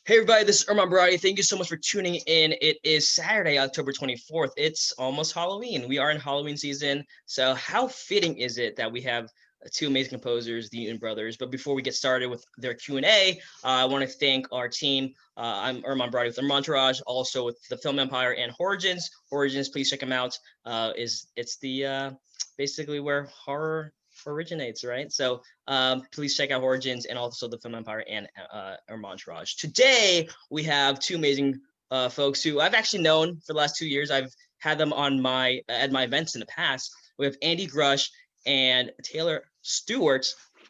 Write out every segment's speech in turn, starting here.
Hey everybody, this is Ermantourage. Thank you so much for tuning in. It is Saturday, October 24th. It's almost Halloween. We are in Halloween season. So how fitting is it that we have two amazing composers, the Newton brothers? But before we get started with their Q&A, I want to thank our team. I'm Ermantourage with Ermantourage, also with the Film Empire and HorrOrigins. HorrOrigins, please check them out. It's the basically where horror originates, right? So please check out Origins and also the Film Empire and Ermantourage. Today we have two amazing folks who I've actually known for the last 2 years. I've had them on my at my events in the past. We have Andy Grush and Taylor Stewart,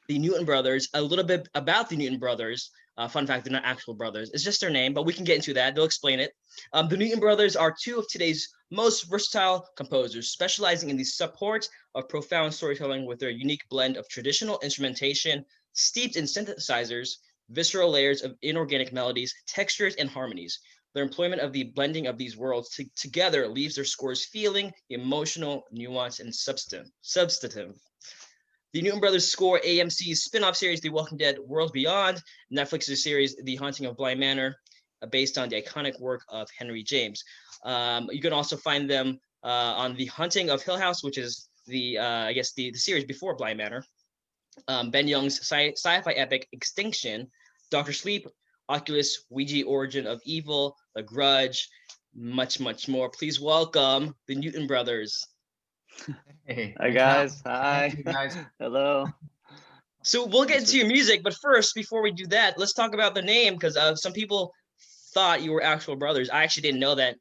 the Newton brothers. A little bit about the Newton brothers. Fun fact, they're not actual brothers. It's just their name, but we can get into that. They'll explain it. The Newton brothers are two of today's most versatile composers, specializing in the support of profound storytelling with their unique blend of traditional instrumentation, steeped in synthesizers, visceral layers of inorganic melodies, textures, and harmonies. Their employment of the blending of these worlds together leaves their scores feeling emotional, nuanced, and substantive. The Newton Brothers score AMC's spin-off series, The Walking Dead Worlds Beyond, Netflix's series, The Haunting of Bly Manor, based on the iconic work of Henry James. You can also find them on The Haunting of Hill House, which is the series before Bly Manor. Ben Young's sci-fi epic Extinction, Doctor Sleep, Oculus, Ouija, Origin of Evil, The Grudge, much, much more. Please welcome the Newton Brothers. Hey, Hi guys. Hi. Thank you guys. Hello. So we'll get into your music, but first, before we do that, let's talk about the name, because some people thought you were actual brothers. I actually didn't know that.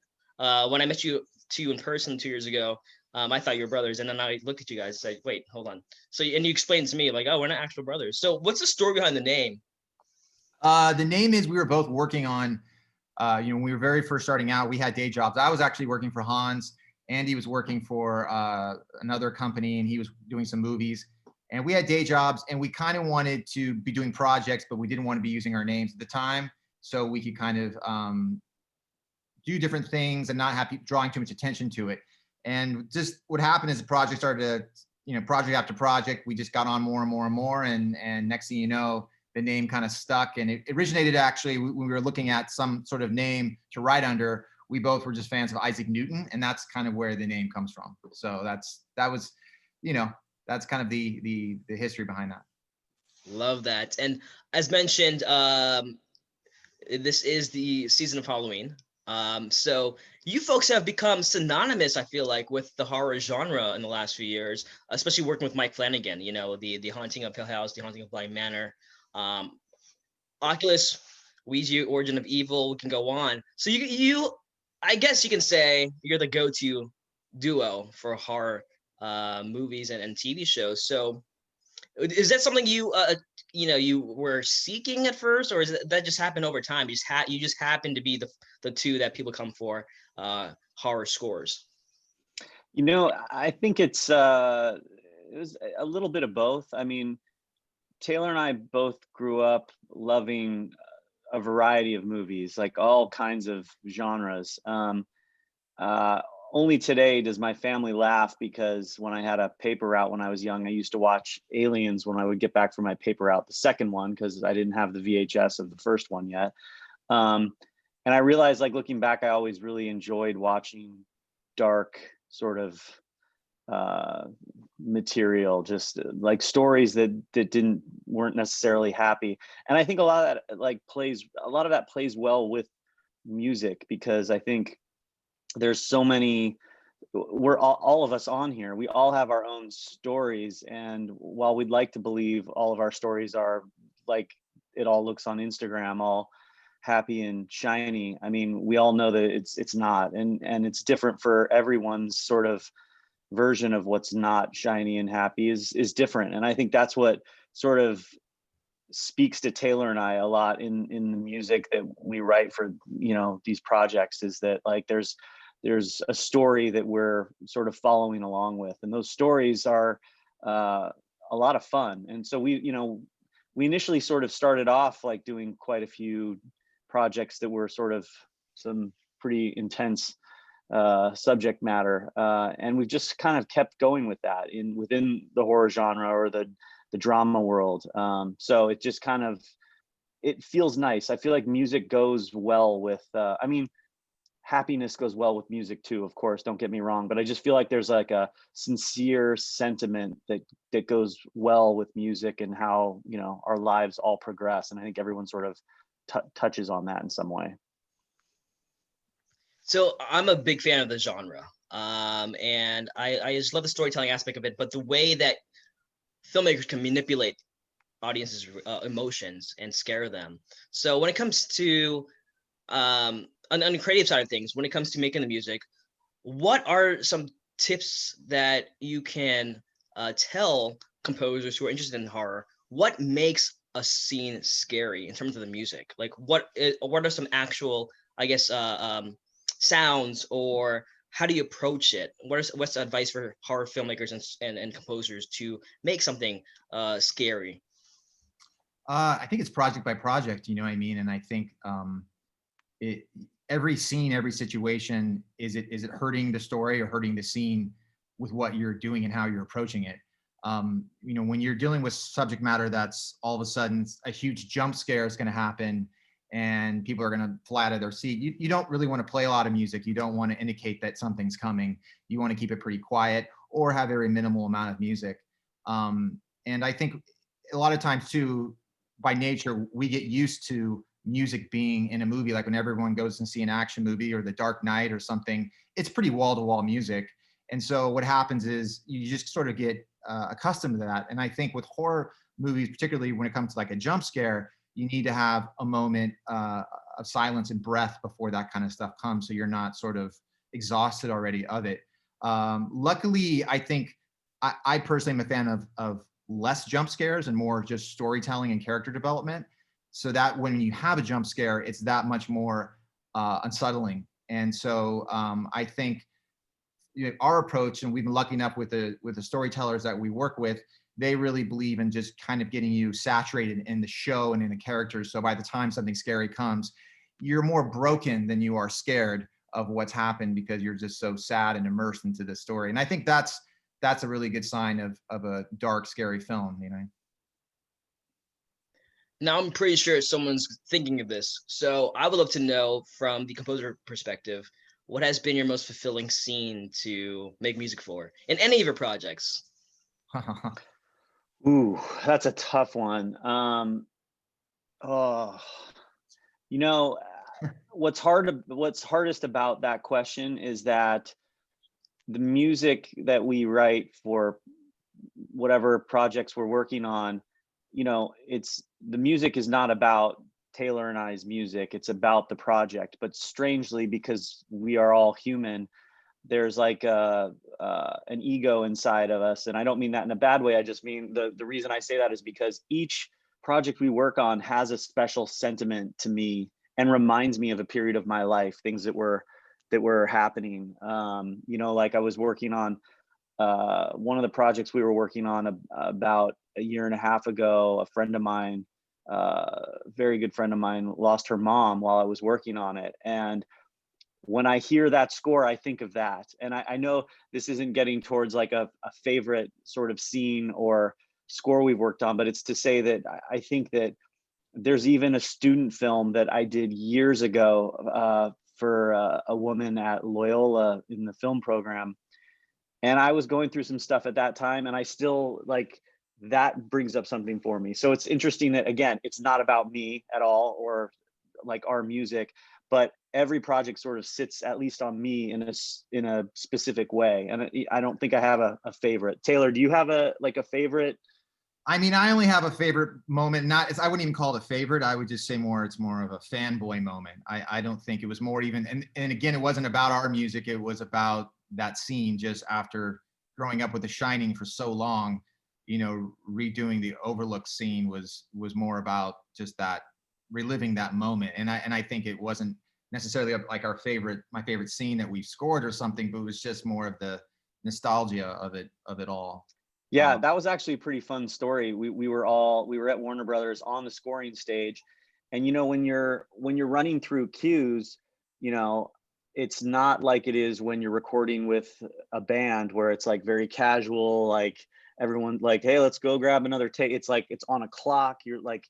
When I met you in person 2 years ago, I thought you were brothers, and then I looked at you guys and said, "Wait, hold on." So and you explained to me like, "Oh, we're not actual brothers." So what's the story behind the name? The name is we were both working on, when we were very first starting out, we had day jobs. I was actually working for Hans. Andy was working for another company, and he was doing some movies. And we had day jobs, and we kind of wanted to be doing projects, but we didn't want to be using our names at the time, so we could kind of do different things and not have drawing too much attention to it. And just what happened is the project started to, project after project, we just got on more and more and more. And next thing you know, the name kind of stuck. And it originated actually when we were looking at some sort of name to write under. We both were just fans of Isaac Newton, and that's kind of where the name comes from. So that's kind of the history behind that. Love that. And as mentioned, this is the season of Halloween. So you folks have become synonymous, I feel like, with the horror genre in the last few years, especially working with Mike Flanagan, the Haunting of Hill House, the Haunting of Bly Manor, Oculus, Ouija, Origin of Evil, we can go on. So you I guess you can say you're the go-to duo for horror movies and TV shows. So is that something you were seeking at first, or is that just happened over time? You just happen to be the two that people come for horror scores? I think it was a little bit of both. I mean, Taylor and I both grew up loving a variety of movies, like all kinds of genres. Only today does my family laugh because when I had a paper route when I was young, I used to watch Aliens when I would get back from my paper route, the second one, because I didn't have the VHS of the first one yet. And I realized, like, looking back, I always really enjoyed watching dark sort of material, just like stories that weren't necessarily happy. And I think a lot of that plays well with music, because I think there's so many, we're all of us on here, we all have our own stories, and while we'd like to believe all of our stories are like it all looks on Instagram, all happy and shiny, I mean, we all know that it's not, and it's different for everyone's sort of version of what's not shiny and happy is different. And I think that's what sort of speaks to Taylor and I a lot in the music that we write for these projects, is that like there's a story that we're sort of following along with, and those stories are a lot of fun. And so we initially sort of started off like doing quite a few projects that were sort of some pretty intense subject matter, and we've just kind of kept going with that within the horror genre or the drama world. So it just kind of it feels nice. I feel like music goes well with, I mean, happiness goes well with music too, of course, don't get me wrong, but I just feel like there's like a sincere sentiment that goes well with music and how, you know, our lives all progress. And I think everyone sort of touches on that in some way. So I'm a big fan of the genre, and I just love the storytelling aspect of it, but the way that filmmakers can manipulate audiences' emotions and scare them. So when it comes to on the creative side of things, when it comes to making the music, what are some tips that you can tell composers who are interested in horror? What makes a scene scary in terms of the music? Like what are some actual, I guess, sounds, or how do you approach it? What's the advice for horror filmmakers and composers to make something scary? I think it's project by project, you know what I mean? And I think it, every scene, every situation, is it hurting the story or hurting the scene with what you're doing and how you're approaching it? You know, when you're dealing with subject matter that's all of a sudden a huge jump scare is going to happen and people are going to fly out of their seat, you don't really want to play a lot of music. You don't want to indicate that something's coming. You want to keep it pretty quiet or have very minimal amount of music. And I think a lot of times too, by nature, we get used to music being in a movie. Like when everyone goes and see an action movie or The Dark Knight or something, it's pretty wall-to-wall music. And so what happens is you just sort of get accustomed to that. And I think with horror movies, particularly when it comes to like a jump scare, you need to have a moment of silence and breath before that kind of stuff comes, so you're not sort of exhausted already of it. Luckily, I think I personally am a fan of less jump scares and more just storytelling and character development, so that when you have a jump scare, it's that much more unsettling. And so I think, you know, our approach, and we've been lucky enough with the storytellers that we work with, they really believe in just kind of getting you saturated in the show and in the characters. So by the time something scary comes, you're more broken than you are scared of what's happened, because you're just so sad and immersed into the story. And I think that's a really good sign of a dark, scary film, you know. Now I'm pretty sure someone's thinking of this. So I would love to know from the composer perspective, what has been your most fulfilling scene to make music for in any of your projects? Ooh, that's a tough one. Oh, you know, what's hardest about that question is that the music that we write for whatever projects we're working on, you know, the music is not about Taylor and I's music, it's about the project. But strangely, because we are all human, there's like an ego inside of us. And I don't mean that in a bad way. I just mean the reason I say that is because each project we work on has a special sentiment to me and reminds me of a period of my life, things that were happening. You know, like I was working on one of the projects we were working on about a year and a half ago. A friend of mine, very good friend of mine, lost her mom while I was working on it. And when I hear that score, I think of that. And I know this isn't getting towards like a favorite sort of scene or score we've worked on, but it's to say that I think that there's even a student film that I did years ago for a woman at Loyola in the film program. And I was going through some stuff at that time, and I still like, that brings up something for me. So it's interesting that, again, it's not about me at all or like our music, but every project sort of sits at least on me in a specific way. And I don't think I have a favorite. Taylor, do you have a favorite? I mean, I only have a favorite moment. I wouldn't even call it a favorite. I would just say it's more of a fanboy moment. I don't think it was more even, and again, it wasn't about our music. It was about that scene. Just after growing up with The Shining for so long, you know, redoing the Overlook scene was more about just that, reliving that moment. And I think it wasn't necessarily like my favorite scene that we scored or something, but it was just more of the nostalgia of it all. Yeah, that was actually a pretty fun story. We were at Warner Brothers on the scoring stage, and you know, when you're running through cues, you know, it's not like it is when you're recording with a band where it's like very casual, like everyone like, hey, let's go grab another take. It's like it's on a clock. You're like,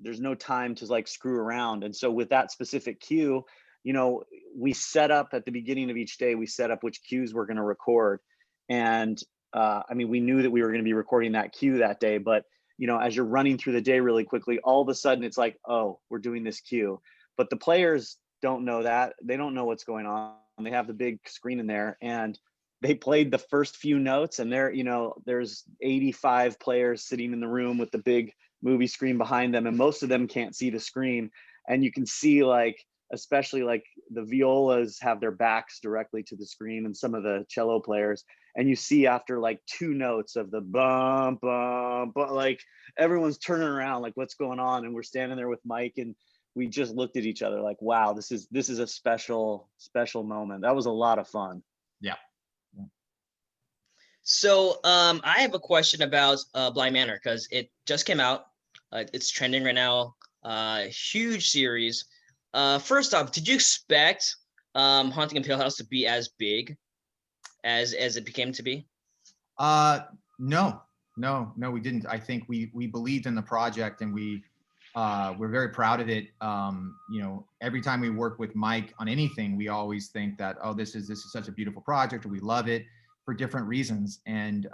there's no time to like screw around. And so with that specific cue, you know, we set up at the beginning of each day, we set up which cues we're going to record. And I mean, we knew that we were going to be recording that cue that day, but you know, as you're running through the day really quickly, all of a sudden it's like, oh, we're doing this cue. But the players don't know that. They don't know what's going on. They have the big screen in there, and they played the first few notes, and there, you know, there's 85 players sitting in the room with the big movie screen behind them, and most of them can't see the screen. And you can see, like, especially like the violas have their backs directly to the screen, and some of the cello players, and you see after like 2 notes of the bum bum, but like everyone's turning around like, what's going on? And we're standing there with Mike, and we just looked at each other like, wow, this is a special moment. That was a lot of fun. Yeah. So I have a question about Blind Manor, because it just came out. It's trending right now. Huge series. First off, did you expect Haunting of Hill House to be as big as it became to be? No, we didn't. I think we believed in the project, and we're very proud of it. You know, every time we work with Mike on anything, we always think that, oh, this is such a beautiful project, or we love it for different reasons. And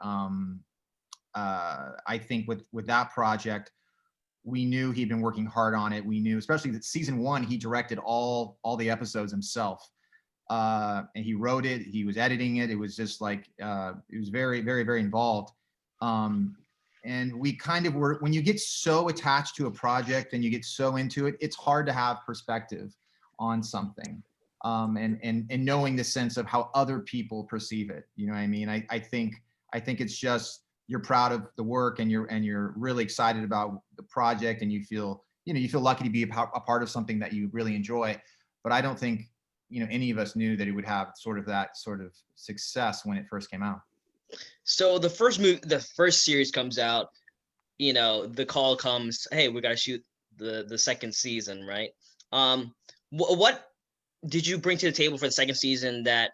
I think with that project, we knew he'd been working hard on it. We knew, especially that season 1, he directed all the episodes himself. And he wrote it, he was editing it. It was just like, it was very, very, very involved. And we kind of were, when you get so attached to a project and you get so into it, it's hard to have perspective on something. And knowing the sense of how other people perceive it. You know what I mean? I think it's just, you're proud of the work, and you're really excited about the project, and you feel lucky to be a part of something that you really enjoy. But I don't think, you know, any of us knew that it would have that sort of success when it first came out. So the first series comes out, you know, the call comes, hey, we got to shoot the second season, right? What did you bring to the table for the second season that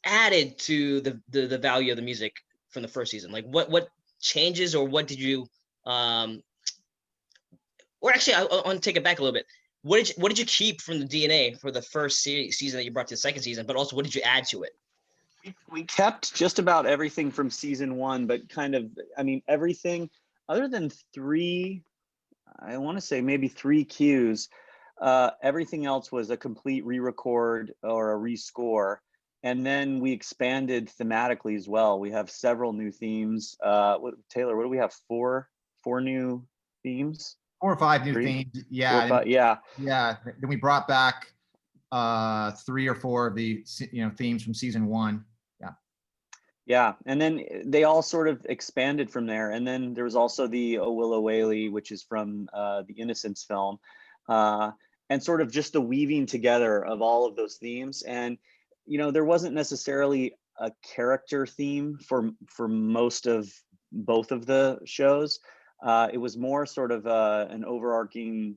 added to the value of the music from the first season? Like what changes, or what did you or actually I want to take it back a little bit. What did you keep from the DNA for the first season that you brought to the second season, but also what did you add to it? We kept just about everything from season 1, but kind of, I mean, everything other than 3, I want to say maybe 3 cues. Everything else was a complete re-record or a rescore. And then we expanded thematically as well. We have several new themes. Taylor, what do we have? 4 new themes? 4 or 5 new 3? themes. Yeah. 4 or 5, yeah. Yeah. Then we brought back 3 or 4 of the, you know, themes from season 1. Yeah, and then they all sort of expanded from there. And then there was also the O Willow Whaley, which is from the Innocence film, and sort of just the weaving together of all of those themes. And you know, there wasn't necessarily a character theme for most of both of the shows. It was more sort of an overarching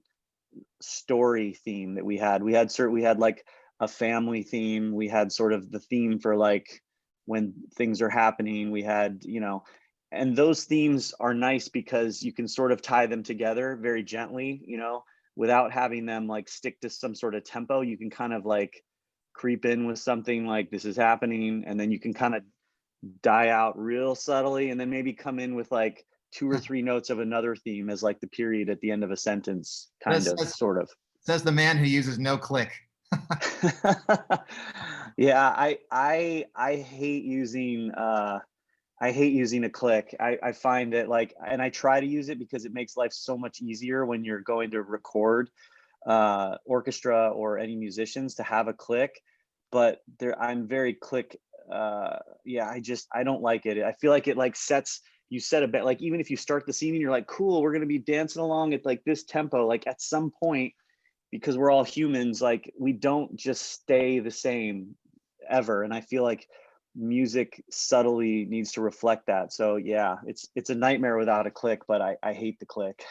story theme that we had. We had like a family theme. We had sort of the theme for like when things are happening. We had, you know, and those themes are nice because you can sort of tie them together very gently, you know, without having them like stick to some sort of tempo. You can kind of like creep in with something like this is happening, and then you can kind of die out real subtly, and then maybe come in with like 2 or 3 notes of another theme as like the period at the end of a sentence, sort of. Says the man who uses no click. Yeah, I hate using a click. I find it like, and I try to use it because it makes life so much easier when you're going to record orchestra or any musicians to have a click. But I'm very click. Yeah, I don't like it. I feel like it like you set a bit, like even if you start the scene and you're like, cool, we're gonna be dancing along at like this tempo, like at some point, because we're all humans, like we don't just stay the same ever. And I feel like music subtly needs to reflect that. So yeah, it's a nightmare without a click, but I hate the click.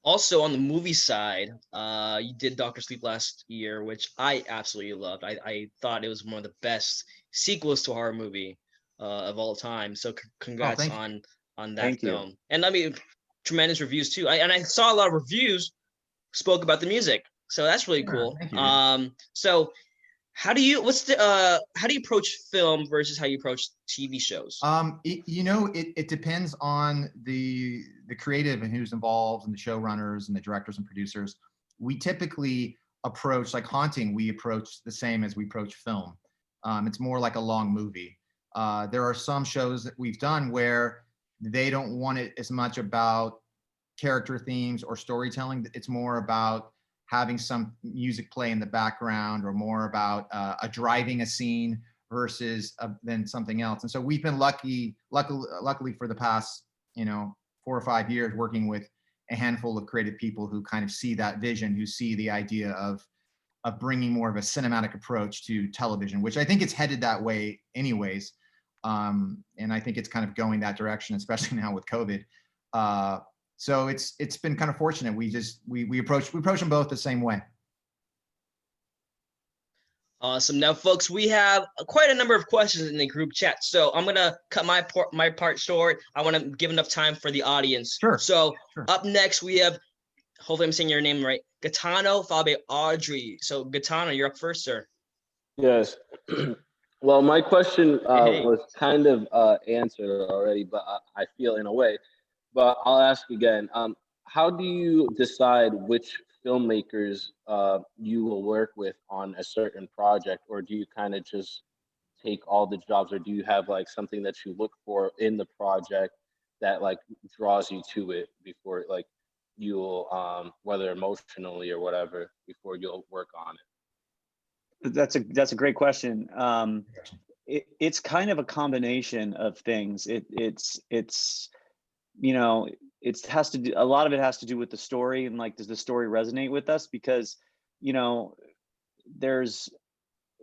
Also on the movie side, you did Dr. Sleep last year, which I absolutely loved. I thought it was one of the best sequels to a horror movie of all time. So congrats on that Thank film. you. And I mean, tremendous reviews too. And I saw a lot of reviews spoke about the music, so that's really Yeah, cool. thank you. So how do you approach film versus how you approach TV shows? It depends on the creative and who's involved and the showrunners and the directors and producers. We typically approach, like Haunting, we approach the same as we approach film. It's more like a long movie. There are some shows that we've done where they don't want it as much about character themes or storytelling. It's more about having some music play in the background, or more about driving a scene versus than something else. And so we've been luckily for the past 4 or 5 years working with a handful of creative people who kind of see that vision, who see the idea of bringing more of a cinematic approach to television, which I think it's headed that way anyways. And I think it's kind of going that direction, especially now with COVID. So it's been kind of fortunate. We approach them both the same way. Awesome. Now, folks, we have quite a number of questions in the group chat, so I'm gonna cut my part short. I want to give enough time for the audience. Sure. So Sure. Up next, we have, hopefully I'm saying your name right, Gaetano, followed by Audrey. So Gaetano, you're up first, sir. Yes. Well, my question Hey. was kind of answered already, but I feel in a way. But I'll ask again. How do you decide which filmmakers you will work with on a certain project, or do you kind of just take all the jobs, or do you have like something that you look for in the project that like draws you to it before like you'll whether emotionally or whatever before you'll work on it? That's a great question. It's kind of a combination of things. It has to do, a lot of it has to do with the story, and like, does the story resonate with us? Because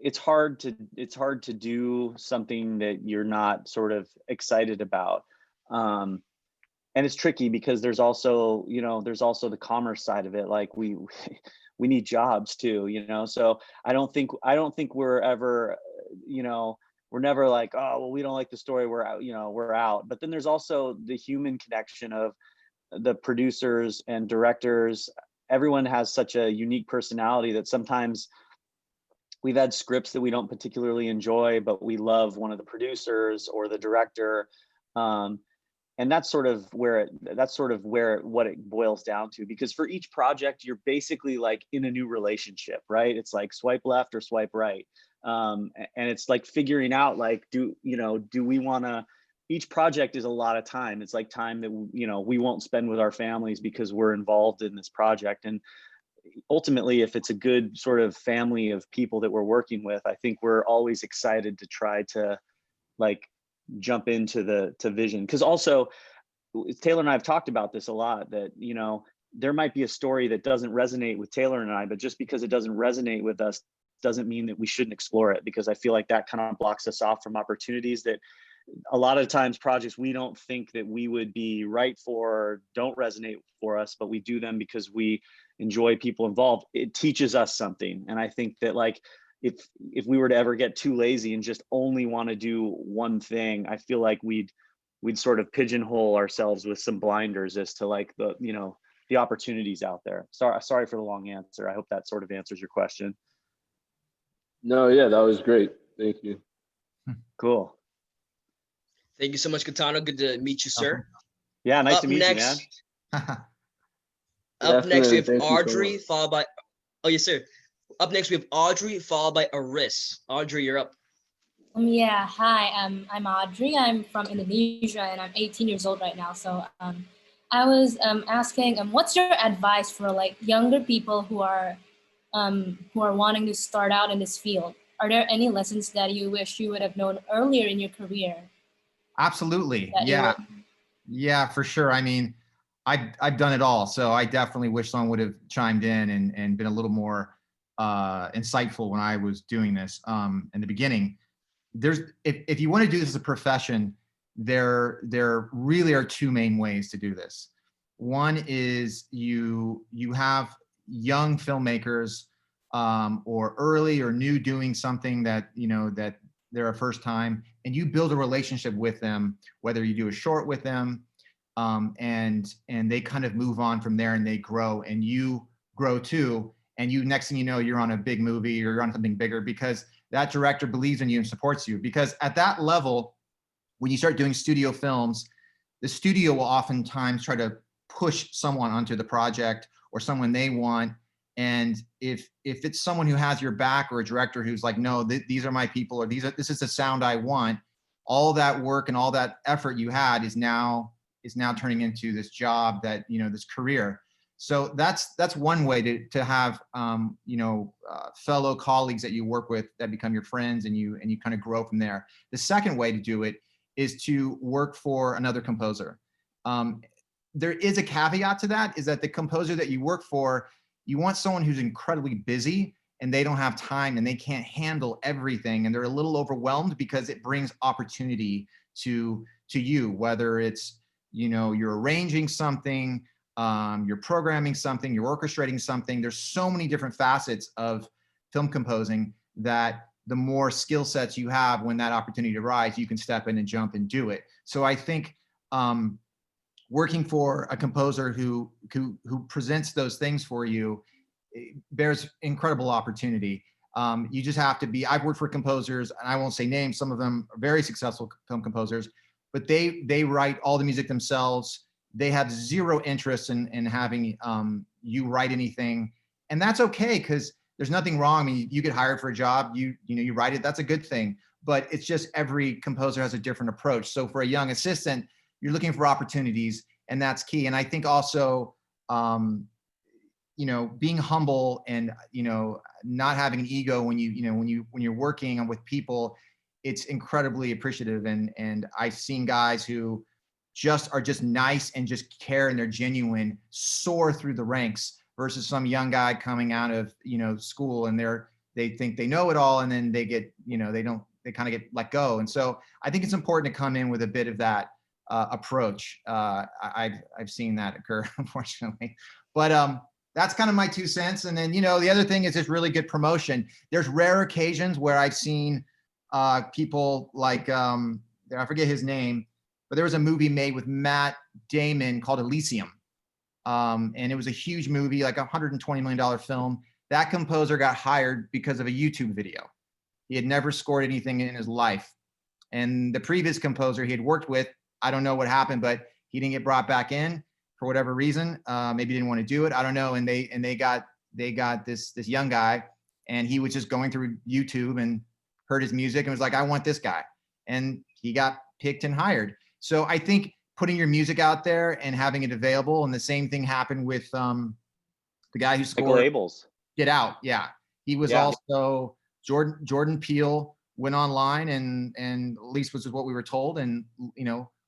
it's hard to do something that you're not sort of excited about. And it's tricky because there's also the commerce side of it. Like we need jobs too, so I don't think we're ever, we're never like, oh, well, we don't like the story, we're out, we're out. But then there's also the human connection of the producers and directors. Everyone has such a unique personality that sometimes we've had scripts that we don't particularly enjoy, but we love one of the producers or the director. And that's sort of where what it boils down to, because for each project, you're basically like in a new relationship, right? It's like swipe left or swipe right. And it's like figuring out like, do we want to, each project is a lot of time. It's like time that, we won't spend with our families because we're involved in this project. And ultimately, if it's a good sort of family of people that we're working with, I think we're always excited to try to like jump into vision. Because also Taylor and I have talked about this a lot, that there might be a story that doesn't resonate with Taylor and I, but just because it doesn't resonate with us doesn't mean that we shouldn't explore it, because I feel like that kind of blocks us off from opportunities that a lot of times projects we don't think that we would be right for don't resonate for us, but we do them because we enjoy people involved. It teaches us something. And I think that like if we were to ever get too lazy and just only want to do one thing, I feel like we'd sort of pigeonhole ourselves with some blinders as to like the opportunities out there. Sorry for the long answer. I hope that sort of answers your question. No, yeah, that was great. Thank you. Cool. Thank you so much, Gaetano. Good to meet you, sir. Yeah, nice to meet you, man. Up next, we have Thank you so Audrey, much. followed by, oh, yes, sir. Up next, we have Audrey, followed by Aris. Audrey, you're up. Yeah, hi, I'm Audrey. I'm from Indonesia and I'm 18 years old right now. So I was asking, what's your advice for like younger people who are wanting to start out in this field? Are there any lessons that you wish you would have known earlier in your career? Absolutely. Yeah. Yeah, for sure. I mean, I've done it all. So I definitely wish someone would have chimed in and been a little more insightful when I was doing this in the beginning. If you want to do this as a profession, there really are two main ways to do this. One is you have young filmmakers or early or new doing something that that they're a first time, and you build a relationship with them, whether you do a short with them and they kind of move on from there and they grow, and you grow too. And you, next thing you know, you're on a big movie or you're on something bigger because that director believes in you and supports you. Because at that level, when you start doing studio films, the studio will oftentimes try to push someone onto the project or someone they want. And if it's someone who has your back, or a director who's like, no, these are my people, or this is the sound I want, all that work and all that effort you had is now turning into this job that, this career. So that's one way to have fellow colleagues that you work with that become your friends, and you kind of grow from there. The second way to do it is to work for another composer. There is a caveat to that, is that the composer that you work for, you want someone who's incredibly busy and they don't have time and they can't handle everything, and they're a little overwhelmed, because it brings opportunity to you, whether it's, you're arranging something, you're programming something, you're orchestrating something. There's so many different facets of film composing that the more skill sets you have, when that opportunity arises, you can step in and jump and do it. So I think working for a composer who presents those things for you bears incredible opportunity. You just have to be, I've worked for composers, and I won't say names, some of them are very successful film composers, but they write all the music themselves. They have zero interest in having you write anything. And that's okay, because there's nothing wrong. I mean, you get hired for a job, you write it, that's a good thing. But it's just every composer has a different approach. So for a young assistant, you're looking for opportunities, and that's key. And I think also, being humble and, not having an ego when you're working with people, it's incredibly appreciative. And I've seen guys who are just nice and just care, and they're genuine, soar through the ranks, versus some young guy coming out of, school, and they think they know it all, and then they get, they kind of get let go. And so I think it's important to come in with a bit of that approach. I've seen that occur, unfortunately, but that's kind of my 2 cents. And then, the other thing is just really good promotion. There's rare occasions where I've seen people like, I forget his name, but there was a movie made with Matt Damon called Elysium. And it was a huge movie, like $120 million film. That composer got hired because of a YouTube video. He had never scored anything in his life. And the previous composer he had worked with, I don't know what happened, but he didn't get brought back in for whatever reason. Maybe he didn't want to do it. I don't know. And they got this young guy, and he was just going through YouTube and heard his music and was like, I want this guy. And he got picked and hired. So I think putting your music out there and having it available, and the same thing happened with the guy who scored labels. Get Out. Yeah. He was also Jordan Peele went online and at least was what we were told, and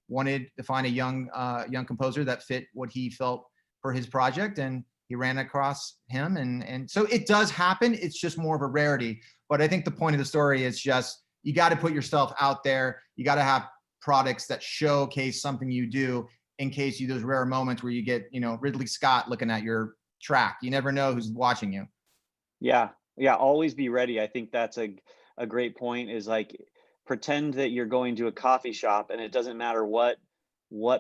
wanted to find a young composer that fit what he felt for his project, and he ran across him. And so it does happen. It's just more of a rarity. But I think the point of the story is just, you got to put yourself out there. You got to have products that showcase something you do, in case those rare moments where you get, Ridley Scott looking at your track. You never know who's watching you. Yeah. Always be ready. I think that's a great point, is like, pretend that you're going to a coffee shop, and it doesn't matter what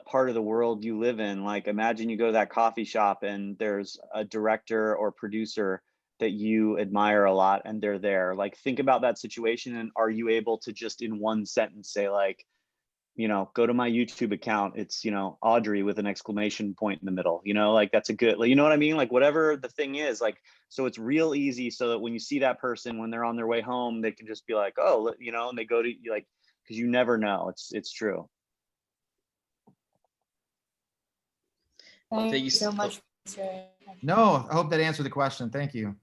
part of the world you live in. Like, imagine you go to that coffee shop and there's a director or producer that you admire a lot, and they're there. Like, think about that situation, and are you able to just in one sentence say, like, go to my YouTube account, it's, Audrey with an exclamation point in the middle, like, that's a good, you know what I mean? Like, whatever the thing is, like, so it's real easy, so that when you see that person, when they're on their way home, they can just be like, oh, and they go to you, like, because you never know. It's true. Thank you so much. No, I hope that answered the question. Thank you.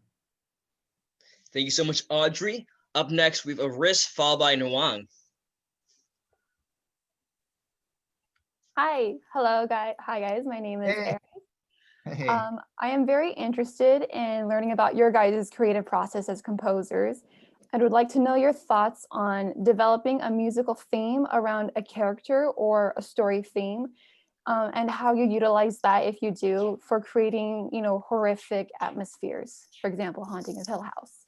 Thank you so much, Audrey. Up next, we have Aris, followed by Nwang. Hi, hello, guys. Hi, guys. My name is Erin. Hey. I am very interested in learning about your guys' creative process as composers. I would like to know your thoughts on developing a musical theme around a character or a story theme, and how you utilize that, if you do, for creating, horrific atmospheres. For example, Haunting of Hill House.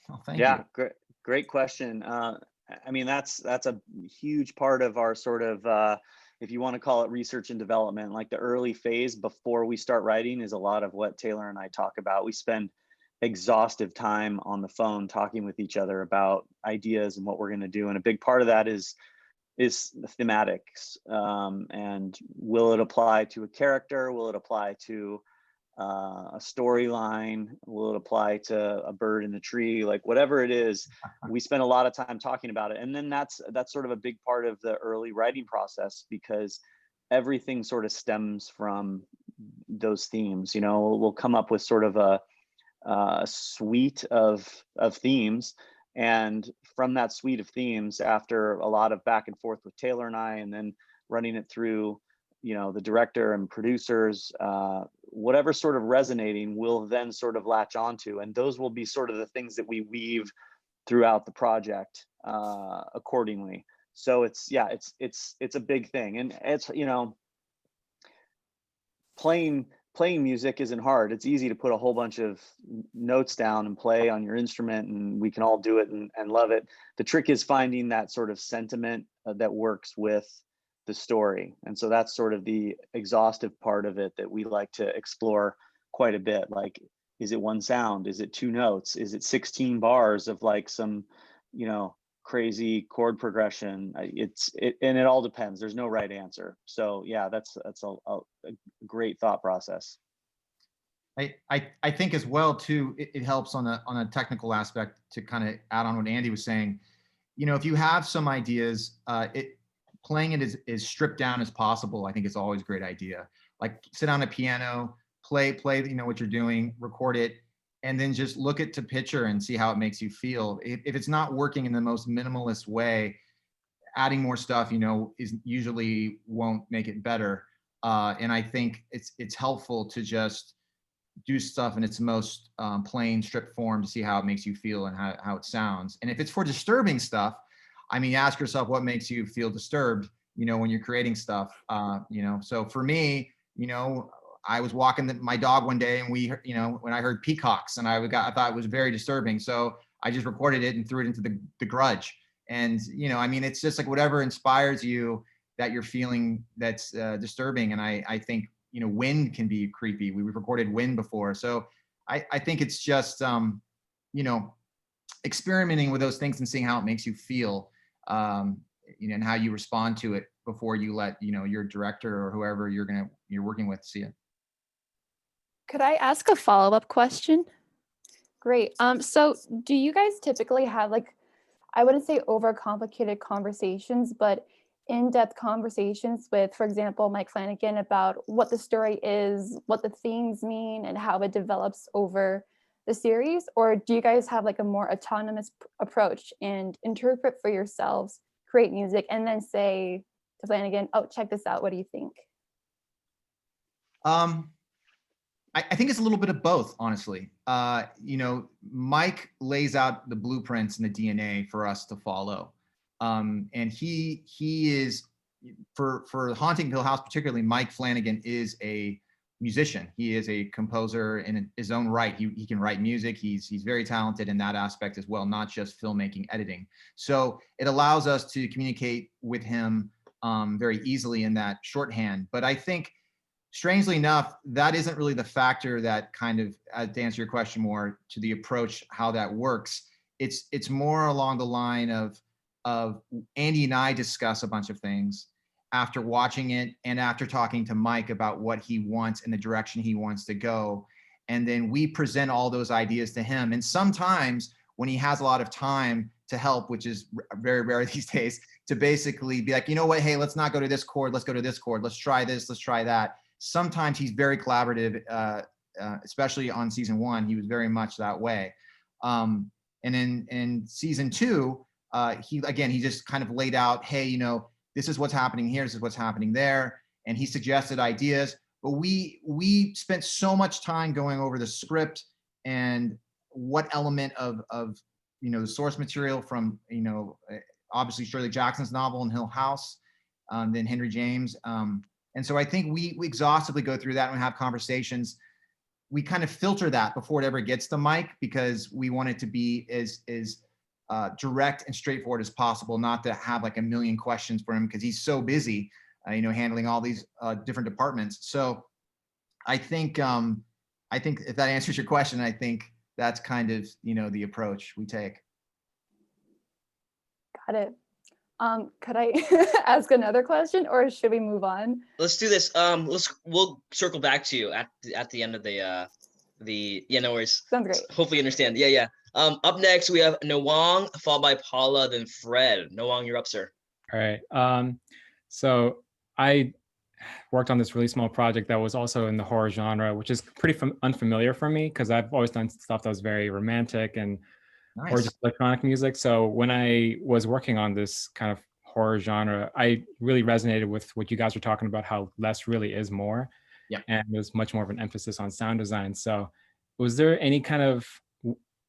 Oh, thank you. Great question. I mean, that's a huge part of our sort of if you want to call it research and development, like the early phase before we start writing is a lot of what Taylor and I talk about. We spend exhaustive time on the phone talking with each other about ideas and what we're going to do. And a big part of that is the thematics. And will it apply to a character? Will it apply to a storyline? Will it apply to a bird in the tree? Like whatever it is, we spend a lot of time talking about it. And then that's sort of a big part of the early writing process, because everything sort of stems from those themes. You know, we'll come up with sort of a suite of themes, and from that suite of themes, after a lot of back and forth with Taylor and I, and then running it through, you know, the director and producers, whatever sort of resonating, we'll then sort of latch onto, and those will be sort of the things that we weave throughout the project accordingly. So it's a big thing, and it's, you know, playing music isn't hard. It's easy to put a whole bunch of notes down and play on your instrument, and we can all do it and love it. The trick is finding that sort of sentiment that works with the story. And so that's sort of the exhaustive part of it that we like to explore quite a bit. Like, is it one sound? Is it two notes? Is it 16 bars of like some, you know, crazy chord progression? And it all depends. There's no right answer. So yeah, that's a great thought process. I think as well too, it helps on a technical aspect to kind of add on what Andy was saying. You know, if you have some ideas, playing it as stripped down as possible, I think is always a great idea. Like sit on a piano, play, you know, what you're doing, record it, and then just look at the picture and see how it makes you feel. If it's not working in the most minimalist way, adding more stuff, you know, is usually won't make it better. And I think it's helpful to just do stuff in its most plain stripped form to see how it makes you feel and how it sounds. And if it's for disturbing stuff, I mean, ask yourself what makes you feel disturbed, you know, when you're creating stuff, you know. So for me, you know, I was walking my dog one day, and we, you know, when I heard peacocks, and I thought it was very disturbing. So I just recorded it and threw it into the Grudge. And, you know, I mean, it's just like whatever inspires you that you're feeling that's disturbing. And I think, you know, wind can be creepy. We recorded wind before. So I think it's just, you know, experimenting with those things and seeing how it makes you feel, you know, and how you respond to it before you let, you know, your director or whoever you're working with see it. Could I ask a follow-up question? Great. So do you guys typically have, like, I wouldn't say overcomplicated conversations, but in-depth conversations with, for example, Mike Flanagan about what the story is, what the themes mean, and how it develops over the series? Or do you guys have like a more autonomous approach and interpret for yourselves, create music, and then say to Flanagan, oh, check this out, what do you think? I think it's a little bit of both, honestly. You know, Mike lays out the blueprints and the DNA for us to follow. And he is, for Haunting Hill House particularly, Mike Flanagan is a musician. He is a composer in his own right. He can write music. He's very talented in that aspect as well, not just filmmaking, editing. So it allows us to communicate with him very easily in that shorthand. But I think, strangely enough, that isn't really the factor that kind of, to answer your question more, to the approach, how that works. It's more along the line of Andy and I discuss a bunch of things after watching it and after talking to Mike about what he wants and the direction he wants to go. And then we present all those ideas to him. And sometimes when he has a lot of time to help, which is very rare these days, to basically be like, you know what, hey, let's not go to this chord, let's go to this chord, let's try this, let's try that. Sometimes he's very collaborative, especially on season 1, he was very much that way. And in season 2, he just kind of laid out, hey, you know, this is what's happening here, this is what's happening there. And he suggested ideas, but we spent so much time going over the script and what element of you know, the source material from, you know, obviously Shirley Jackson's novel in Hill House, then Henry James. And so I think we exhaustively go through that and have conversations. We kind of filter that before it ever gets to Mike, because we want it to be as direct and straightforward as possible, not to have like a million questions for him, because he's so busy. handling all these different departments. So I think if that answers your question, I think that's kind of, the approach we take. Got it. Could I ask another question, or should we move on? Let's do this. We'll circle back to you at the end of the no worries. Sounds great. Hopefully you understand. Yeah. Up next we have Nawang, followed by Paula, then Fred. Nawang, you're up, sir. All right. So I worked on this really small project that was also in the horror genre, which is pretty unfamiliar for me because I've always done stuff that was very romantic and or just electronic music. So when I was working on this kind of horror genre, I really resonated with what you guys were talking about, how less really is more. Yeah. And there's much more of an emphasis on sound design. So was there any kind of,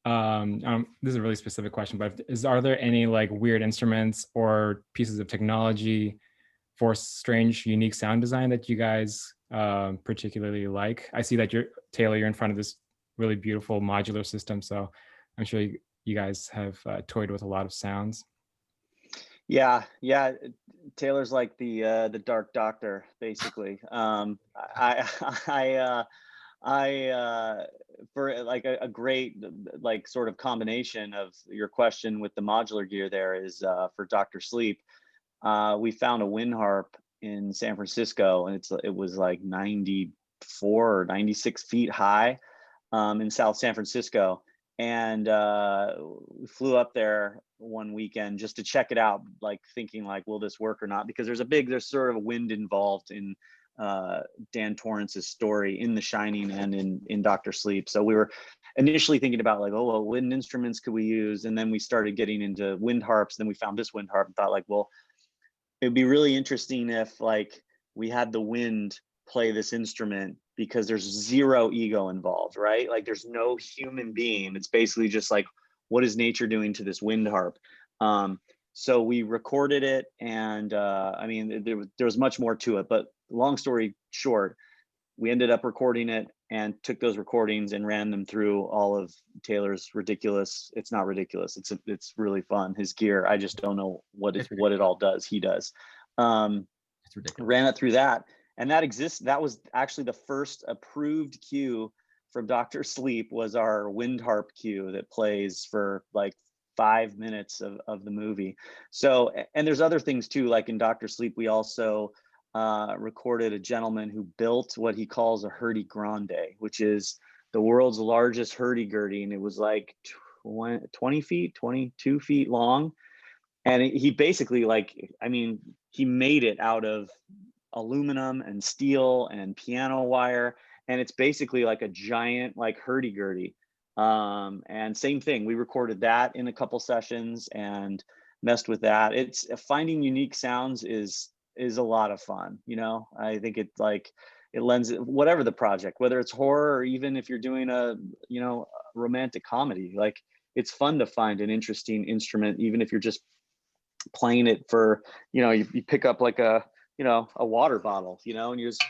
this is a really specific question, but are there any like weird instruments or pieces of technology for strange, unique sound design that you guys particularly like? I see that Taylor, you're in front of this really beautiful modular system. So I'm sure you guys have toyed with a lot of sounds. Yeah. Taylor's like the Dark Doctor, basically. For like a great like sort of combination of your question with the modular gear there is for Dr. Sleep. We found a wind harp in San Francisco, and it was like 94 or 96 feet high in South San Francisco. And we flew up there one weekend just to check it out, like thinking like, will this work or not? Because there's sort of wind involved in Dan Torrance's story in The Shining and in Dr. Sleep. So we were initially thinking about like, oh, well, wind instruments could we use? And then we started getting into wind harps. Then we found this wind harp and thought like, well, it'd be really interesting if like we had the wind play this instrument, because there's zero ego involved, right? Like there's no human being. It's basically just like, what is nature doing to this wind harp? So we recorded it, and I mean, there was much more to it, but long story short, we ended up recording it and took those recordings and ran them through all of Taylor's ridiculous. It's not ridiculous. It's really fun. His gear, I just don't know what it all does. He does. It's ridiculous. Ran it through that. And that was actually the first approved cue from Dr. Sleep, was our wind harp cue that plays for like 5 minutes of the movie. So, and there's other things too, like in Dr. Sleep, we also recorded a gentleman who built what he calls a hurdy-grande, which is the world's largest hurdy-gurdy. And it was like 20 feet, 22 feet long. And he basically he made it out of aluminum and steel and piano wire, and it's basically like a giant like hurdy-gurdy. And same thing, we recorded that in a couple sessions and messed with that. It's finding unique sounds is a lot of fun. I think it lends, whatever the project, whether it's horror or even if you're doing a romantic comedy, like it's fun to find an interesting instrument, even if you're just playing it for you pick up like a water bottle, and you just,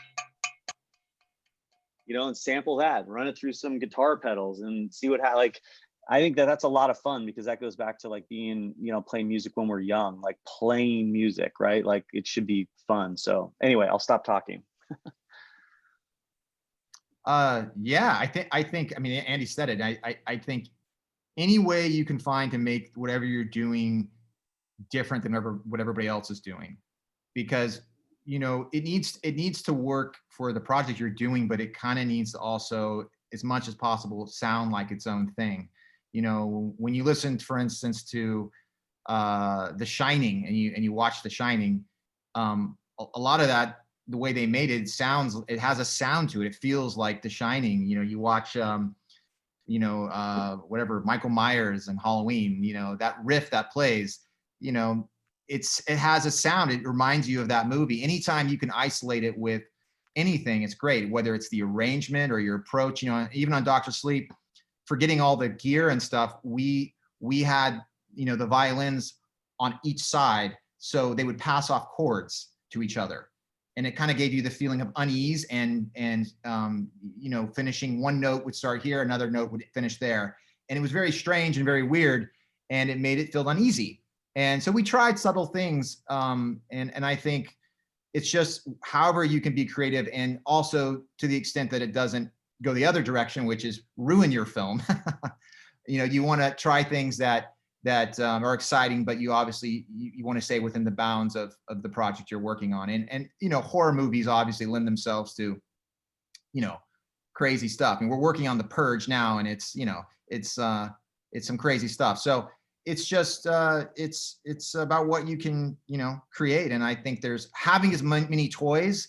and sample that, run it through some guitar pedals and see what I think that's a lot of fun, because that goes back to like being, playing music when we're young, like playing music, right? Like it should be fun. So anyway, I'll stop talking. Yeah, I think, I mean, Andy said it. I think any way you can find to make whatever you're doing different than what everybody else is doing, because it needs to work for the project you're doing, but it kind of needs to also, as much as possible, sound like its own thing. When you listen, for instance, to The Shining, and you watch The Shining, a lot of that, the way they made it, it has a sound to it. It feels like The Shining. You watch whatever, Michael Myers and Halloween, that riff that plays, it has a sound. It reminds you of that movie. Anytime you can isolate it with anything, it's great, whether it's the arrangement or your approach. Even on Dr. Sleep, forgetting all the gear and stuff, we had, the violins on each side, so they would pass off chords to each other. And it kind of gave you the feeling of unease, and finishing one note would start here, another note would finish there. And it was very strange and very weird, and it made it feel uneasy. And so we tried subtle things, and I think, it's just however you can be creative, and also to the extent that it doesn't go the other direction, which is ruin your film. You want to try things that are exciting, but you obviously you want to stay within the bounds of the project you're working on. And horror movies obviously lend themselves to crazy stuff. And we're working on The Purge now, and it's some crazy stuff. So it's just it's about what you can create. And I think having as many toys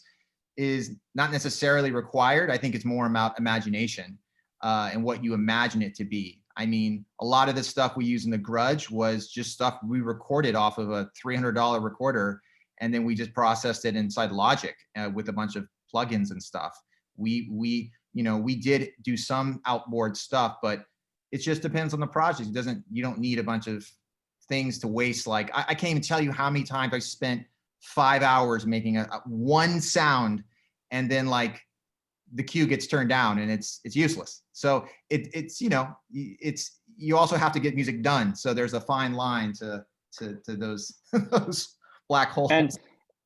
is not necessarily required. I think it's more about imagination and what you imagine it to be. I mean, a lot of the stuff we use in The Grudge was just stuff we recorded off of a $300 recorder, and then we just processed it inside Logic with a bunch of plugins and stuff. We did do some outboard stuff, but it just depends on the project. You don't need a bunch of things to waste. Like I can't even tell you how many times I spent 5 hours making a one sound, and then like the cue gets turned down and it's useless. So it's you also have to get music done. So there's a fine line to those those black holes.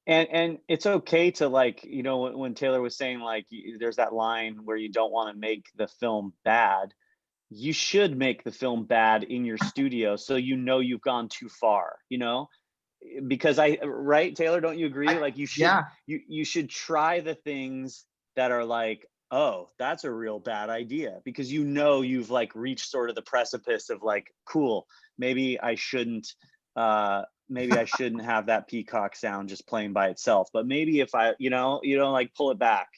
And it's okay to when Taylor was saying there's that line where you don't want to make the film bad. You should make the film bad in your studio so you've gone too far, because right, Taylor, don't you agree? You should try the things that are like, oh, that's a real bad idea, because you've reached sort of the precipice of cool, maybe I shouldn't have that peacock sound just playing by itself, but maybe if I pull it back.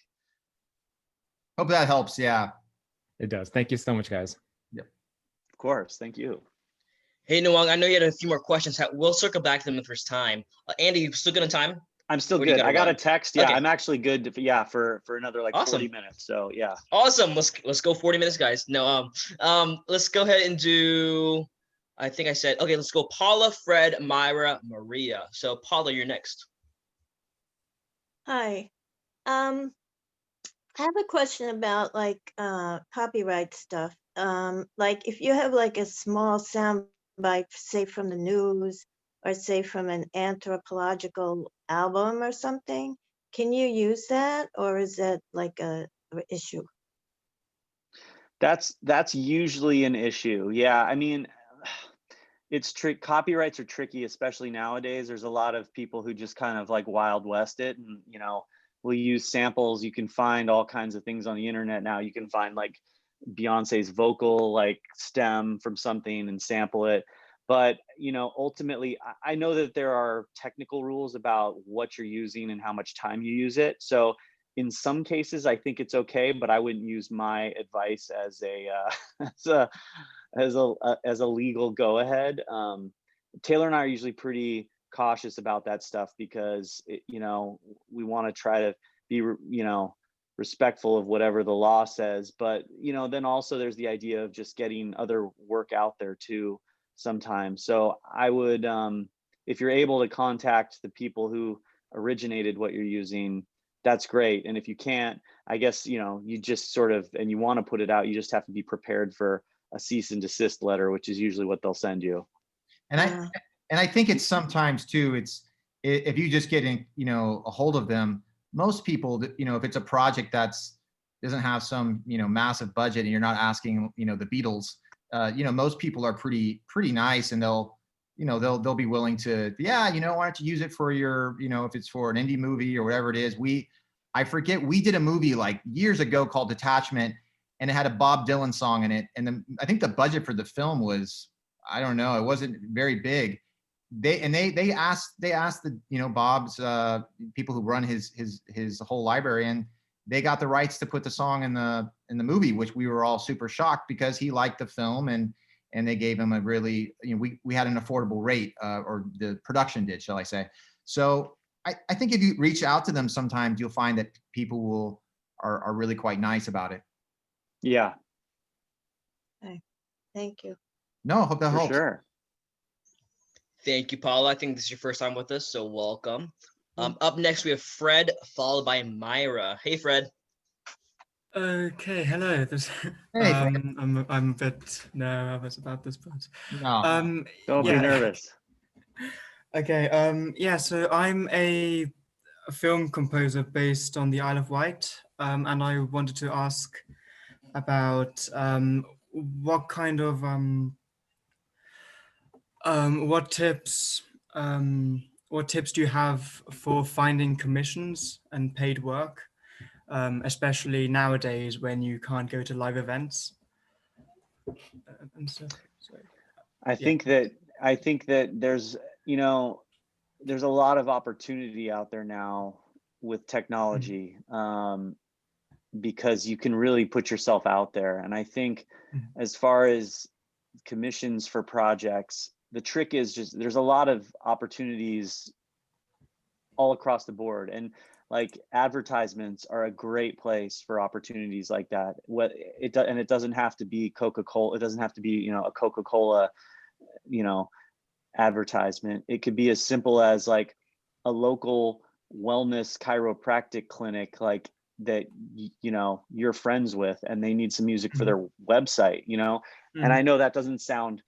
Hope that helps. Yeah, it does. Thank you so much, guys. Yep, of course. Thank you. Hey, Nwang, I know you had a few more questions. We'll circle back to them if there's time. Andy, you still good on time? I'm still good. I got a text. Yeah, okay. I'm actually good. For another awesome. 40 minutes. So yeah. Awesome. Let's go 40 minutes, guys. No, let's go ahead and do. I think I said okay. Let's go. Paula, Fred, Myra, Maria. So Paula, you're next. Hi. I have a question about copyright stuff. If you have a small sound bite, say from the news, or say from an anthropological album or something, can you use that, or is that a issue? That's usually an issue. Yeah, I mean, it's copyrights are tricky, especially nowadays. There's a lot of people who just kind of Wild West it, and will use samples. You can find all kinds of things on the internet now. You can find Beyonce's vocal stem from something and sample it. But ultimately, I know that there are technical rules about what you're using and how much time you use it. So in some cases, I think it's okay, but I wouldn't use my advice as a legal go ahead. Taylor and I are usually pretty cautious about that stuff because we want to try to be respectful of whatever the law says. But then also there's the idea of just getting other work out there too. Sometimes. So I would, if you're able to contact the people who originated what you're using, that's great. And if you can't, I guess, you just sort of, and you want to put it out, you just have to be prepared for a cease and desist letter, which is usually what they'll send you. And I think it's sometimes too, if you just get a hold of them, most people, if it's a project doesn't have some, massive budget and you're not asking, the Beatles, most people are pretty nice, and they'll be willing to, why don't you use it for your, if it's for an indie movie or whatever it is. I forget, we did a movie years ago called Detachment, and it had a Bob Dylan song in it. And I think the budget for the film was, I don't know, it wasn't very big. They asked the, Bob's people who run his whole library, and they got the rights to put the song in the movie, which we were all super shocked because he liked the film, and they gave him a really, we had an affordable rate, or the production did, shall I say. So I think if you reach out to them sometimes, you'll find that people are really quite nice about it. Yeah. Okay. Thank you. No, hope that helps. Sure. Thank you, Paula. I think this is your first time with us, so welcome. Up next, we have Fred, followed by Myra. Hey, Fred. Okay, hello. Hey, I'm a bit nervous about this, but don't be nervous. Okay. Yeah. So I'm a a film composer based on the Isle of Wight, and I wanted to ask about what kind of what tips do you have for finding commissions and paid work, especially nowadays when you can't go to live events and stuff. So, I think that there's, you know, there's a lot of opportunity out there now with technology, because you can really put yourself out there. And I think as far as commissions for projects, the trick is just there's a lot of opportunities all across the board, and like advertisements are a great place for opportunities like that. And it doesn't have to be Coca-Cola. It doesn't have to be, you know, a Coca-Cola, you know, advertisement. It could be as simple as like a local wellness chiropractic clinic, like that, you know, you're friends with, and they need some music for their website, you know. And I know that doesn't sound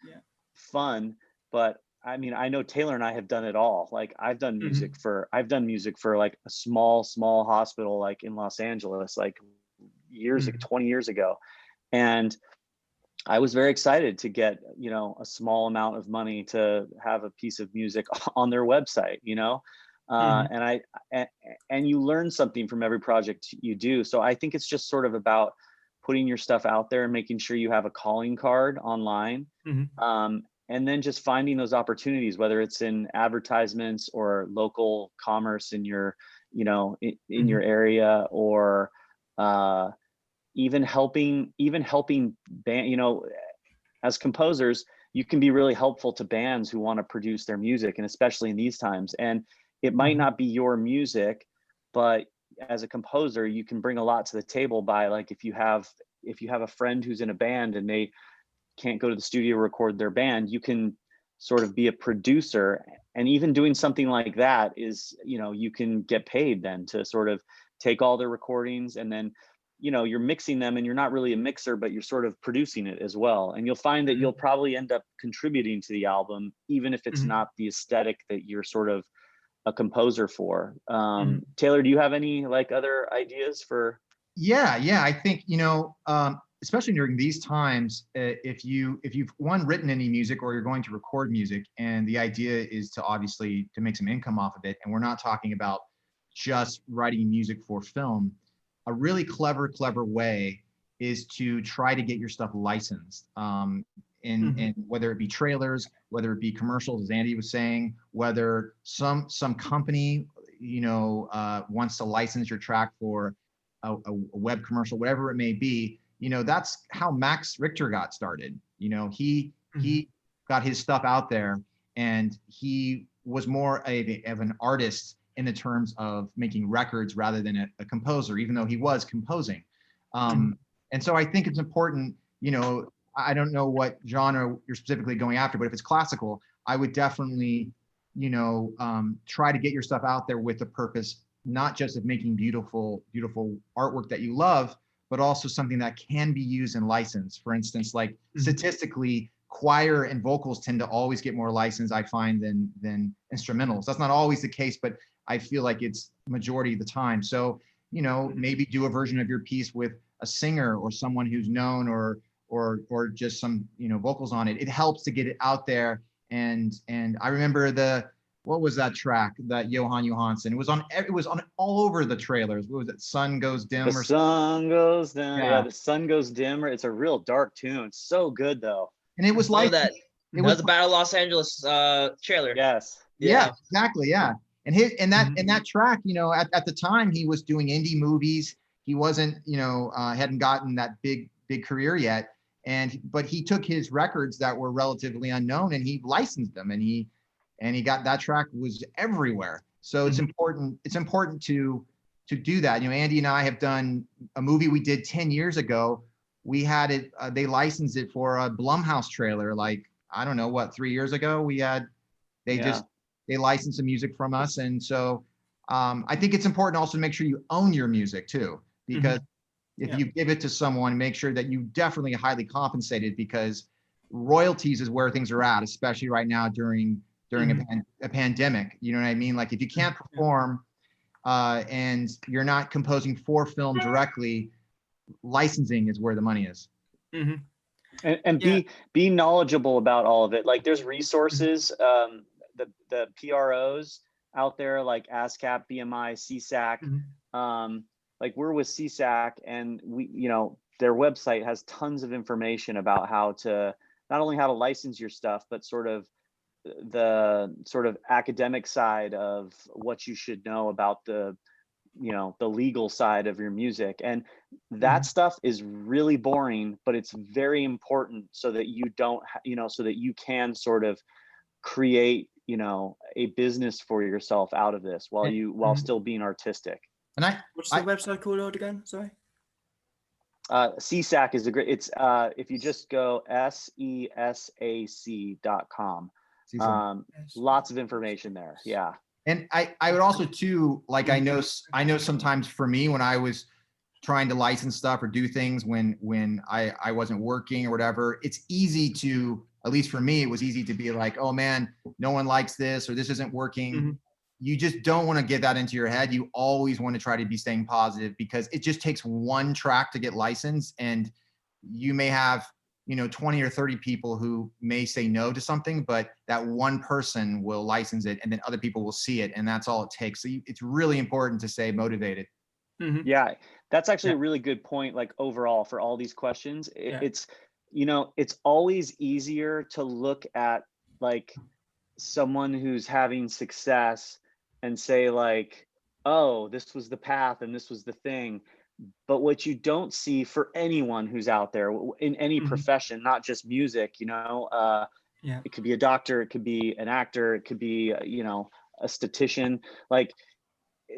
fun, but I mean, I know Taylor and I have done it all. Like I've done music for like a small hospital, like in Los Angeles, like years ago, 20 years ago. And I was very excited to get, you know, a small amount of money to have a piece of music on their website, you know. And you learn something from every project you do. So I think it's just sort of about putting your stuff out there and making sure you have a calling card online. And then just finding those opportunities, whether it's in advertisements or local commerce in your, you know, in your area, or even helping band, you know, as composers, you can be really helpful to bands who want to produce their music, and especially in these times. And it might not be your music, but as a composer, you can bring a lot to the table by, like, if you have a friend who's in a band and they can't go to the studio to record their band, you can sort of be a producer. And even doing something like that is, you know, you can get paid then to sort of take all their recordings, and then, you know, you're mixing them, and you're not really a mixer, but you're sort of producing it as well. And you'll find that you'll probably end up contributing to the album, even if it's not the aesthetic that you're sort of a composer for. Taylor, do you have any like other ideas for? Yeah, I think, you know, especially during these times, if you've written any music, or you're going to record music, and the idea is to obviously to make some income off of it, and we're not talking about just writing music for film, a really clever way is to try to get your stuff licensed. In whether it be trailers, whether it be commercials, as Andy was saying, whether some company, you know, wants to license your track for a web commercial, whatever it may be. You know, that's how Max Richter got started. You know, he got his stuff out there, and he was more of an artist in the terms of making records rather than a composer, even though he was composing. And so I think it's important, you know, I don't know what genre you're specifically going after, but if it's classical, I would definitely, you know, try to get your stuff out there with the purpose, not just of making beautiful artwork that you love, but also something that can be used and licensed. For instance, like statistically, choir and vocals tend to always get more license, I find, than instrumentals. That's not always the case, but I feel like it's majority of the time. So, you know, maybe do a version of your piece with a singer or someone who's known, or just some, you know, vocals on it. It helps to get it out there. And I remember what was that track that Johan Johansson? It was on all over the trailers. What was it? Sun Goes Dim. The sun goes down. Yeah, the sun goes dim. It's a real dark tune. It's so good though. And it was like that. It was the Battle of Los Angeles trailer. Yes. Yeah, exactly. Yeah. And that track, you know, at the time he was doing indie movies. He wasn't, you know, hadn't gotten that big career yet. But he took his records that were relatively unknown, and he licensed them, and he got that track was everywhere. So it's important to do that. You know, Andy and I have done a movie we did 10 years ago. We had it, they licensed it for a Blumhouse trailer, like, I don't know what, 3 years ago. They licensed the music from us. And so I think it's important also to make sure you own your music too, because if you give it to someone, make sure that you definitely highly compensated, because royalties is where things are at, especially right now during a pandemic. You know what I mean? Like if you can't perform, and you're not composing for film directly, licensing is where the money is. Mm-hmm. And be knowledgeable about all of it. Like there's resources, the PROs out there like ASCAP, BMI, CSAC. Like we're with CSAC, and we, you know, their website has tons of information about how to not only how to license your stuff, but sort of the academic side of what you should know about the, you know, the legal side of your music. And that stuff is really boring, but it's very important so that you don't, you know, so that you can sort of create, you know, a business for yourself out of this while still being artistic. And what's the website called again? Sorry. CSAC is a great, it's if you just go sesac.com, lots of information there. Yeah. And I would also too, like I know sometimes for me when I was trying to license stuff or do things when I wasn't working or whatever, it's easy to, at least for me, it was easy to be like, oh man, no one likes this or this isn't working. You just don't want to get that into your head. You always want to try to be staying positive, because it just takes one track to get licensed, and you may have, you know, 20 or 30 people who may say no to something, but that one person will license it, and then other people will see it, and that's all it takes. So it's really important to stay motivated. Yeah, that's actually a really good point. Like overall for all these questions, it's, you know, it's always easier to look at like someone who's having success and say like, oh, this was the path and this was the thing. But what you don't see for anyone who's out there in any profession, not just music, you know, it could be a doctor, it could be an actor, it could be, you know, a statistician. Like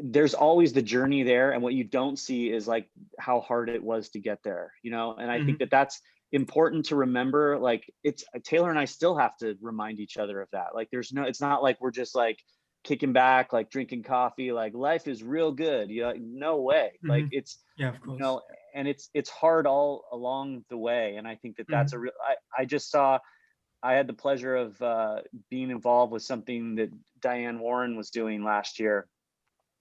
there's always the journey there. And what you don't see is like how hard it was to get there, you know? And I think that that's important to remember. Like it's Taylor and I still have to remind each other of that. Like there's no, it's not like we're just like kicking back, like drinking coffee, like life is real good. You know, no way. Like it's, of course. You know, and it's hard all along the way. And I think that that's a real, I just saw, I had the pleasure of being involved with something that Diane Warren was doing last year.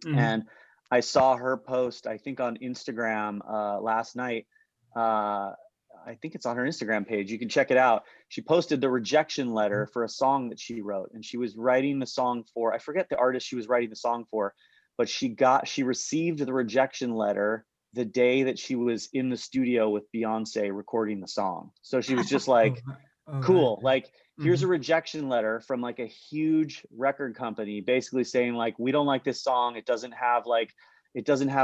And I saw her post, I think on Instagram last night. I think it's on her Instagram page. You can check it out. She posted the rejection letter for a song that she wrote, and she was writing the song for, I forget the artist she was writing the song for, but she received the rejection letter the day that she was in the studio with Beyonce recording the song. So she was just like, cool. Like, here's a rejection letter from like a huge record company, basically saying like, we don't like this song. It doesn't have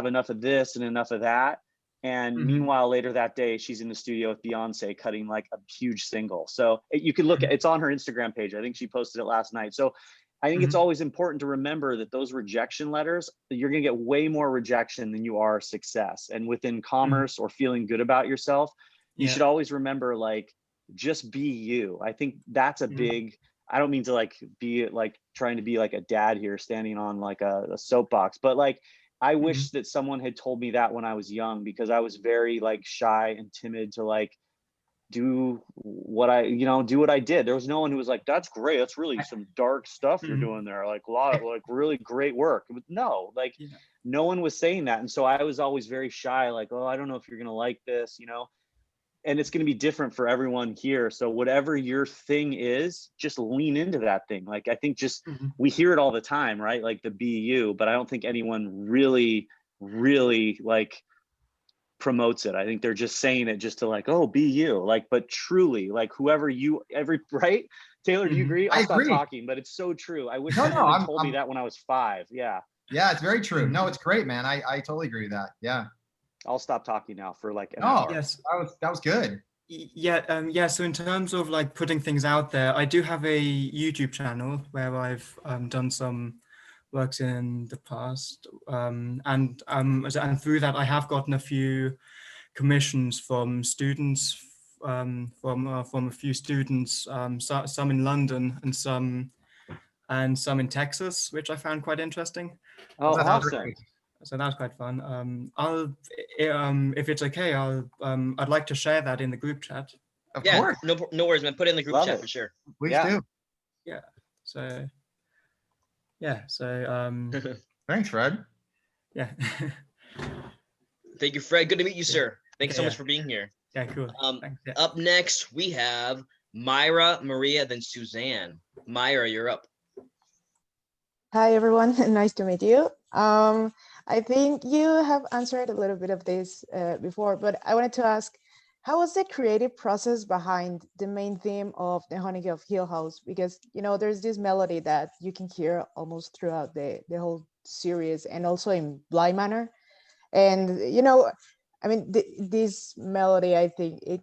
enough of this and enough of that. And meanwhile, later that day, she's in the studio with Beyonce cutting like a huge single. So you can look at, it's on her Instagram page. I think she posted it last night. So I think it's always important to remember that those rejection letters, you're going to get way more rejection than you are success. And within commerce or feeling good about yourself, you should always remember, like, just be you. I think that's a big, I don't mean to like be like trying to be like a dad here standing on like a soapbox, but like, I wish that someone had told me that when I was young, because I was very like shy and timid to like do what I did. There was no one who was like, that's great, that's really some dark stuff you're doing there, like a lot of like really great work. No, like no one was saying that. And so I was always very shy, like, oh, I don't know if you're gonna like this, you know. And it's going to be different for everyone here. So whatever your thing is, just lean into that thing. Like, I think just, we hear it all the time, right? Like the be you, but I don't think anyone really like promotes it. I think they're just saying it just to like, oh, be you. Like, but truly, like whoever you, right? Taylor, do you agree? I'll stop talking, but it's so true. I wish someone had told me that when I was 5. Yeah. Yeah, it's very true. No, it's great, man. I totally agree with that. Yeah. I'll stop talking now for like an hour. Yes, that was good. Yeah. So in terms of like putting things out there, I do have a YouTube channel where I've done some works in the past, and through that I have gotten a few commissions from students, from a few students, some in London and some in Texas, which I found quite interesting. Oh, awesome. So that was quite fun. I'll, if it's okay, I'd like to share that in the group chat. Of course. No worries, man. Put it in the group chat for sure. Please do. Yeah. So. Thanks, Fred. Yeah. Thank you, Fred. Good to meet you, sir. Thank you so Yeah, much yeah. for being here. Yeah, cool. Thanks. Yeah. Up next, we have Myra, Maria, then Suzanne. Myra, you're up. Hi, everyone. Nice to meet you. I think you have answered a little bit of this before, but I wanted to ask, how was the creative process behind the main theme of the Hanukkah of Hill House? Because, you know, there's this melody that you can hear almost throughout the whole series and also in Blind Manor. And, you know, I mean, this melody, I think it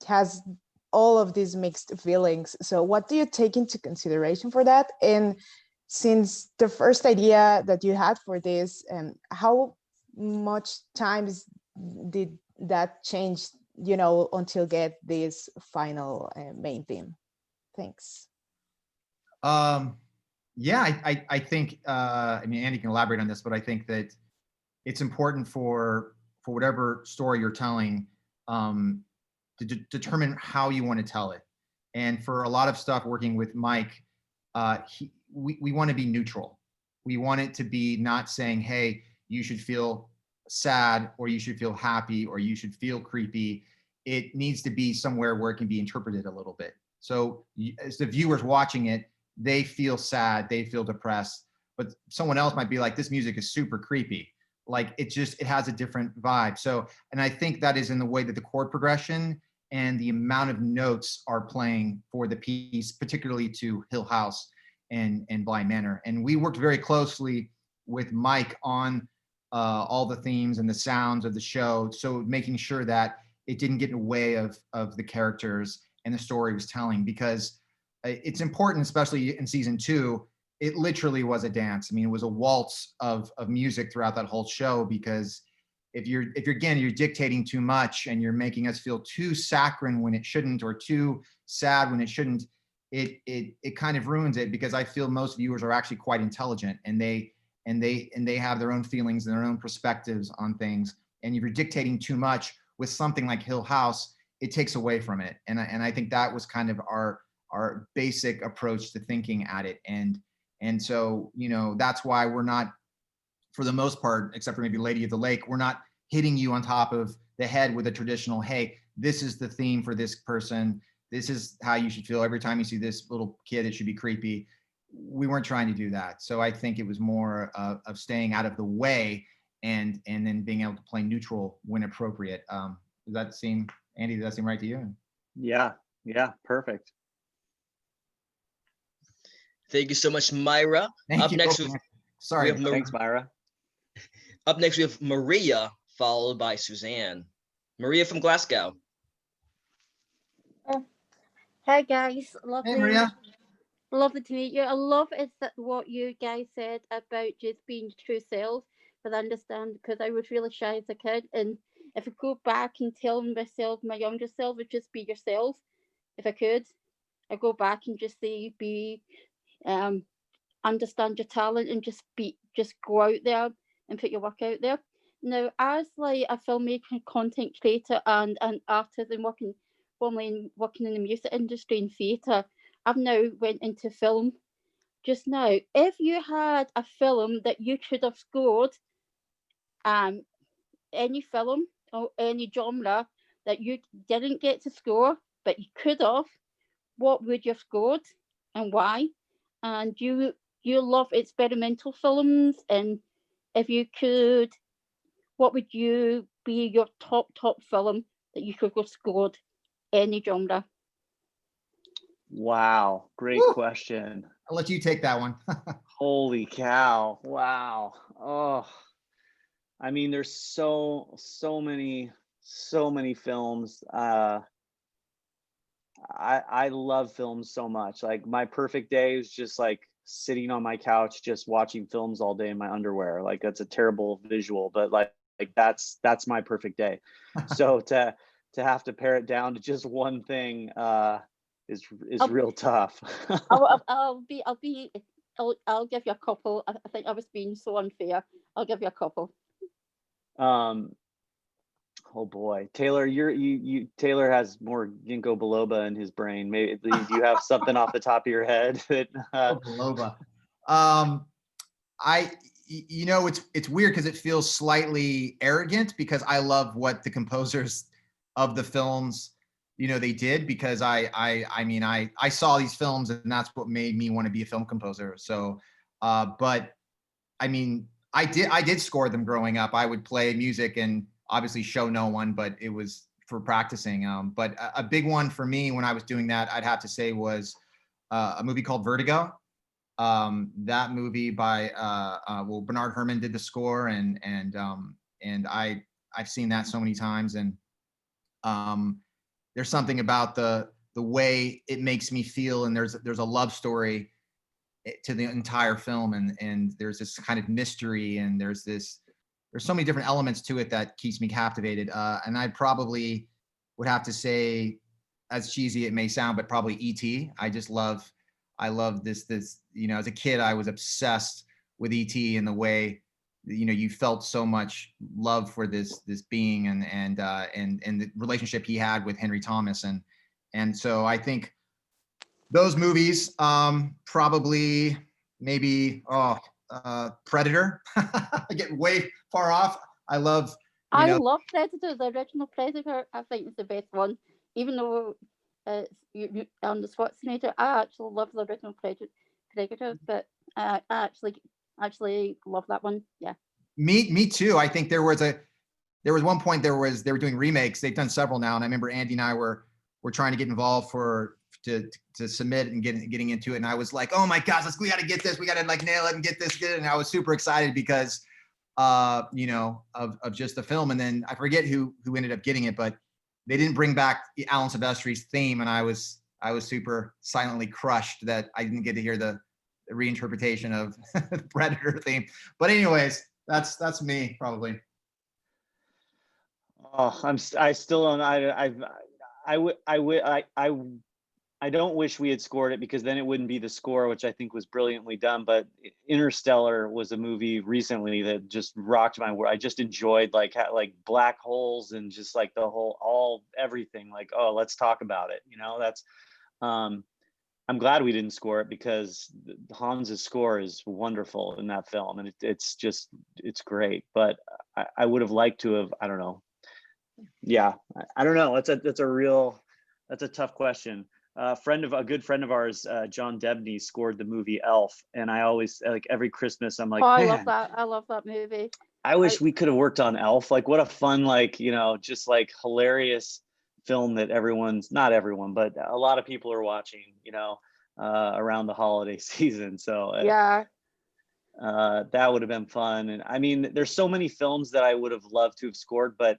has all of these mixed feelings. So what do you take into consideration for that? And since the first idea that you had for this, how much times did that change, you know, until get this final main theme? Thanks. Yeah, I think, I mean, Andy can elaborate on this, but I think that it's important for whatever story you're telling to determine how you want to tell it. And for a lot of stuff working with Mike, we want to be neutral. We want it to be not saying, hey, you should feel sad or you should feel happy or you should feel creepy. It needs to be somewhere where it can be interpreted a little bit. So as the viewers watching it, they feel sad, they feel depressed, but someone else might be like, this music is super creepy. Like it has a different vibe. So, and I think that is in the way that the chord progression and the amount of notes are playing for the piece, particularly to Hill House and Blind Manor. And we worked very closely with Mike on all the themes and the sounds of the show. So making sure that it didn't get in the way of the characters and the story was telling, because it's important, especially in season 2, it literally was a dance. I mean, it was a waltz of music throughout that whole show, because if you're dictating too much and you're making us feel too saccharine when it shouldn't, or too sad when it shouldn't, it kind of ruins it, because I feel most viewers are actually quite intelligent and they have their own feelings and their own perspectives on things. And if you're dictating too much with something like Hill House, it takes away from it. And I think that was kind of our basic approach to thinking at it. And so, you know, that's why we're not, for the most part, except for maybe Lady of the Lake, we're not hitting you on top of the head with a traditional, hey, this is the theme for this person. This is how you should feel every time you see this little kid. It should be creepy. We weren't trying to do that. So I think it was more of staying out of the way and then being able to play neutral when appropriate. Does that seem, Andy, does that seem right to you? Yeah, perfect. Thank you so much, Myra. Thank you. Sorry. Thanks, Myra. Up next, we have Maria, followed by Suzanne. Maria from Glasgow. Hi guys, lovely. Hey, Maria. Lovely to meet you. I love what you guys said about just being true self. But I understand, because I was really shy as a kid, and if I go back and tell myself, my younger self, would just be yourself. If I could, I go back and just say, understand your talent and just go out there and put your work out there. Now, as like a filmmaker, content creator, and an artist, and formerly working in the music industry and theatre, I've now went into film just now. If you had a film that you could have scored, any film or any genre that you didn't get to score but you could have, what would you have scored and why? And you love experimental films, and if you could, what would you be your top film that you could have scored any genre? Wow, great question. I'll let you take that one. Holy cow. Wow. Oh, I mean, there's so many films. I love films so much. Like, my perfect day is just like sitting on my couch, just watching films all day in my underwear. Like, that's a terrible visual, but like that's my perfect day. So to have to pare it down to just one thing is real tough. I'll give you a couple. I think I was being so unfair. I'll give you a couple. Oh boy, Taylor, Taylor has more ginkgo biloba in his brain. Maybe do you have something off the top of your head that? Biloba. you know, it's weird because it feels slightly arrogant because I love what the composers of the films, you know, they did, because I mean, I saw these films and that's what made me want to be a film composer. So, but I mean, I did score them growing up. I would play music and obviously show no one, but it was for practicing. But a big one for me when I was doing that, I'd have to say, was a movie called Vertigo. That movie by well, Bernard Herrmann did the score, and I've seen that so many times, and there's something about the way it makes me feel, and there's a love story to the entire film, and there's this kind of mystery, and there's so many different elements to it that keeps me captivated. And I probably would have to say, as cheesy it may sound, but probably E.T. I love this, you know, as a kid, I was obsessed with E.T. and the way, you know, you felt so much love for this being, and the relationship he had with Henry Thomas. And so I think those movies, probably maybe, Predator. I get way far off. I love, I love Predator, the original Predator. I think it's the best one, even though on the Schwarzenegger. I actually love the original Predator, but I actually love that one. Yeah. Me too. I think there was one point they were doing remakes. They've done several now, and I remember Andy and I were trying to get involved to submit and getting into it, and I was like, oh my gosh, we got to get this. We got to like nail it and get this good. And I was super excited because you know, of just the film. And then I forget who ended up getting it, but they didn't bring back Alan Silvestri's theme, and I was super silently crushed that I didn't get to hear the reinterpretation of the Predator theme. But anyways, that's me probably. Oh, I still don't. I don't wish we had scored it, because then it wouldn't be the score, which I think was brilliantly done. But Interstellar was a movie recently that just rocked my world. I just enjoyed like black holes and just like the whole everything. Like, oh, let's talk about it. You know, that's. I'm glad we didn't score it, because Hans's score is wonderful in that film, and it's great. But I would have liked to have. I don't know. Yeah, I don't know. That's a tough question. A good friend of ours, John Debney, scored the movie Elf, and I always, like, every Christmas I'm like, I love that. I love that movie. I wish we could have worked on Elf. Like, what a fun, like, you know, just like hilarious film that not everyone, but a lot of people are watching, you know, around the holiday season. So yeah, that would have been fun. And I mean, there's so many films that I would have loved to have scored, but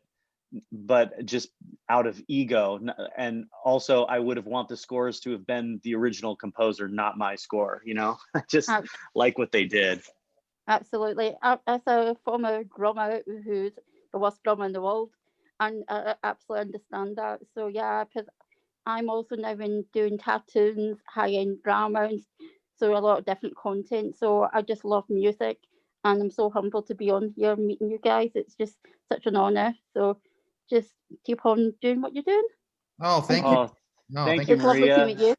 just out of ego, and also I would have want the scores to have been the original composer, not my score, you know. I just like what they did. Absolutely. As a former drummer who's the worst drummer in the world, and I absolutely understand that. So yeah, because I'm also now doing cartoons, high-end drama, and so a lot of different content. So I just love music, and I'm so humbled to be on here meeting you guys. It's just such an honor. So just keep on doing what you're doing. Oh, thank you. No, thank you, Maria. Lovely to meet you.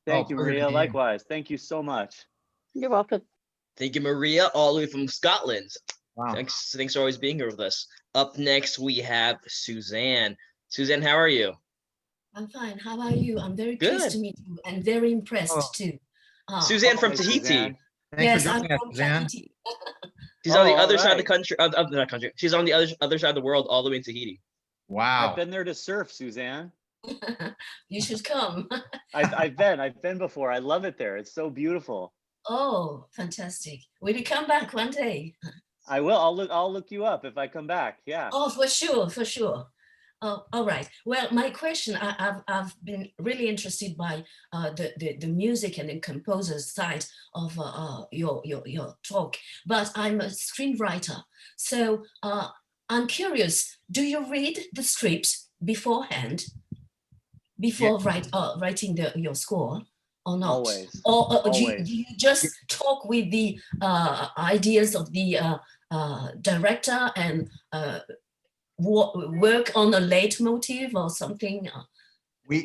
Thank you, Maria. Likewise. Thank you so much. You're welcome. Thank you, Maria, all the way from Scotland. Wow. Thanks for always being here with us. Up next, we have Suzanne. Suzanne, how are you? I'm fine. How are you? I'm very Good. pleased to meet you and very impressed too. Suzanne from Tahiti. Suzanne. Yes, I'm from Tahiti. She's on the other side of the country. Not country. She's on the other side of the world, all the way in Tahiti. Wow. I've been there to surf, Suzanne. You should come. I've been before. I love it there. It's so beautiful. Oh, fantastic. Will you come back one day? I will. I'll look you up if I come back. Yeah. Oh, for sure, for sure. All right. Well, my question, I've been really interested by the music and the composer's side of your talk, but I'm a screenwriter. So I'm curious, do you read the scripts beforehand, before writing your score or not? Always. Or Always. do you just talk with the ideas of the director and work on a leitmotif or something?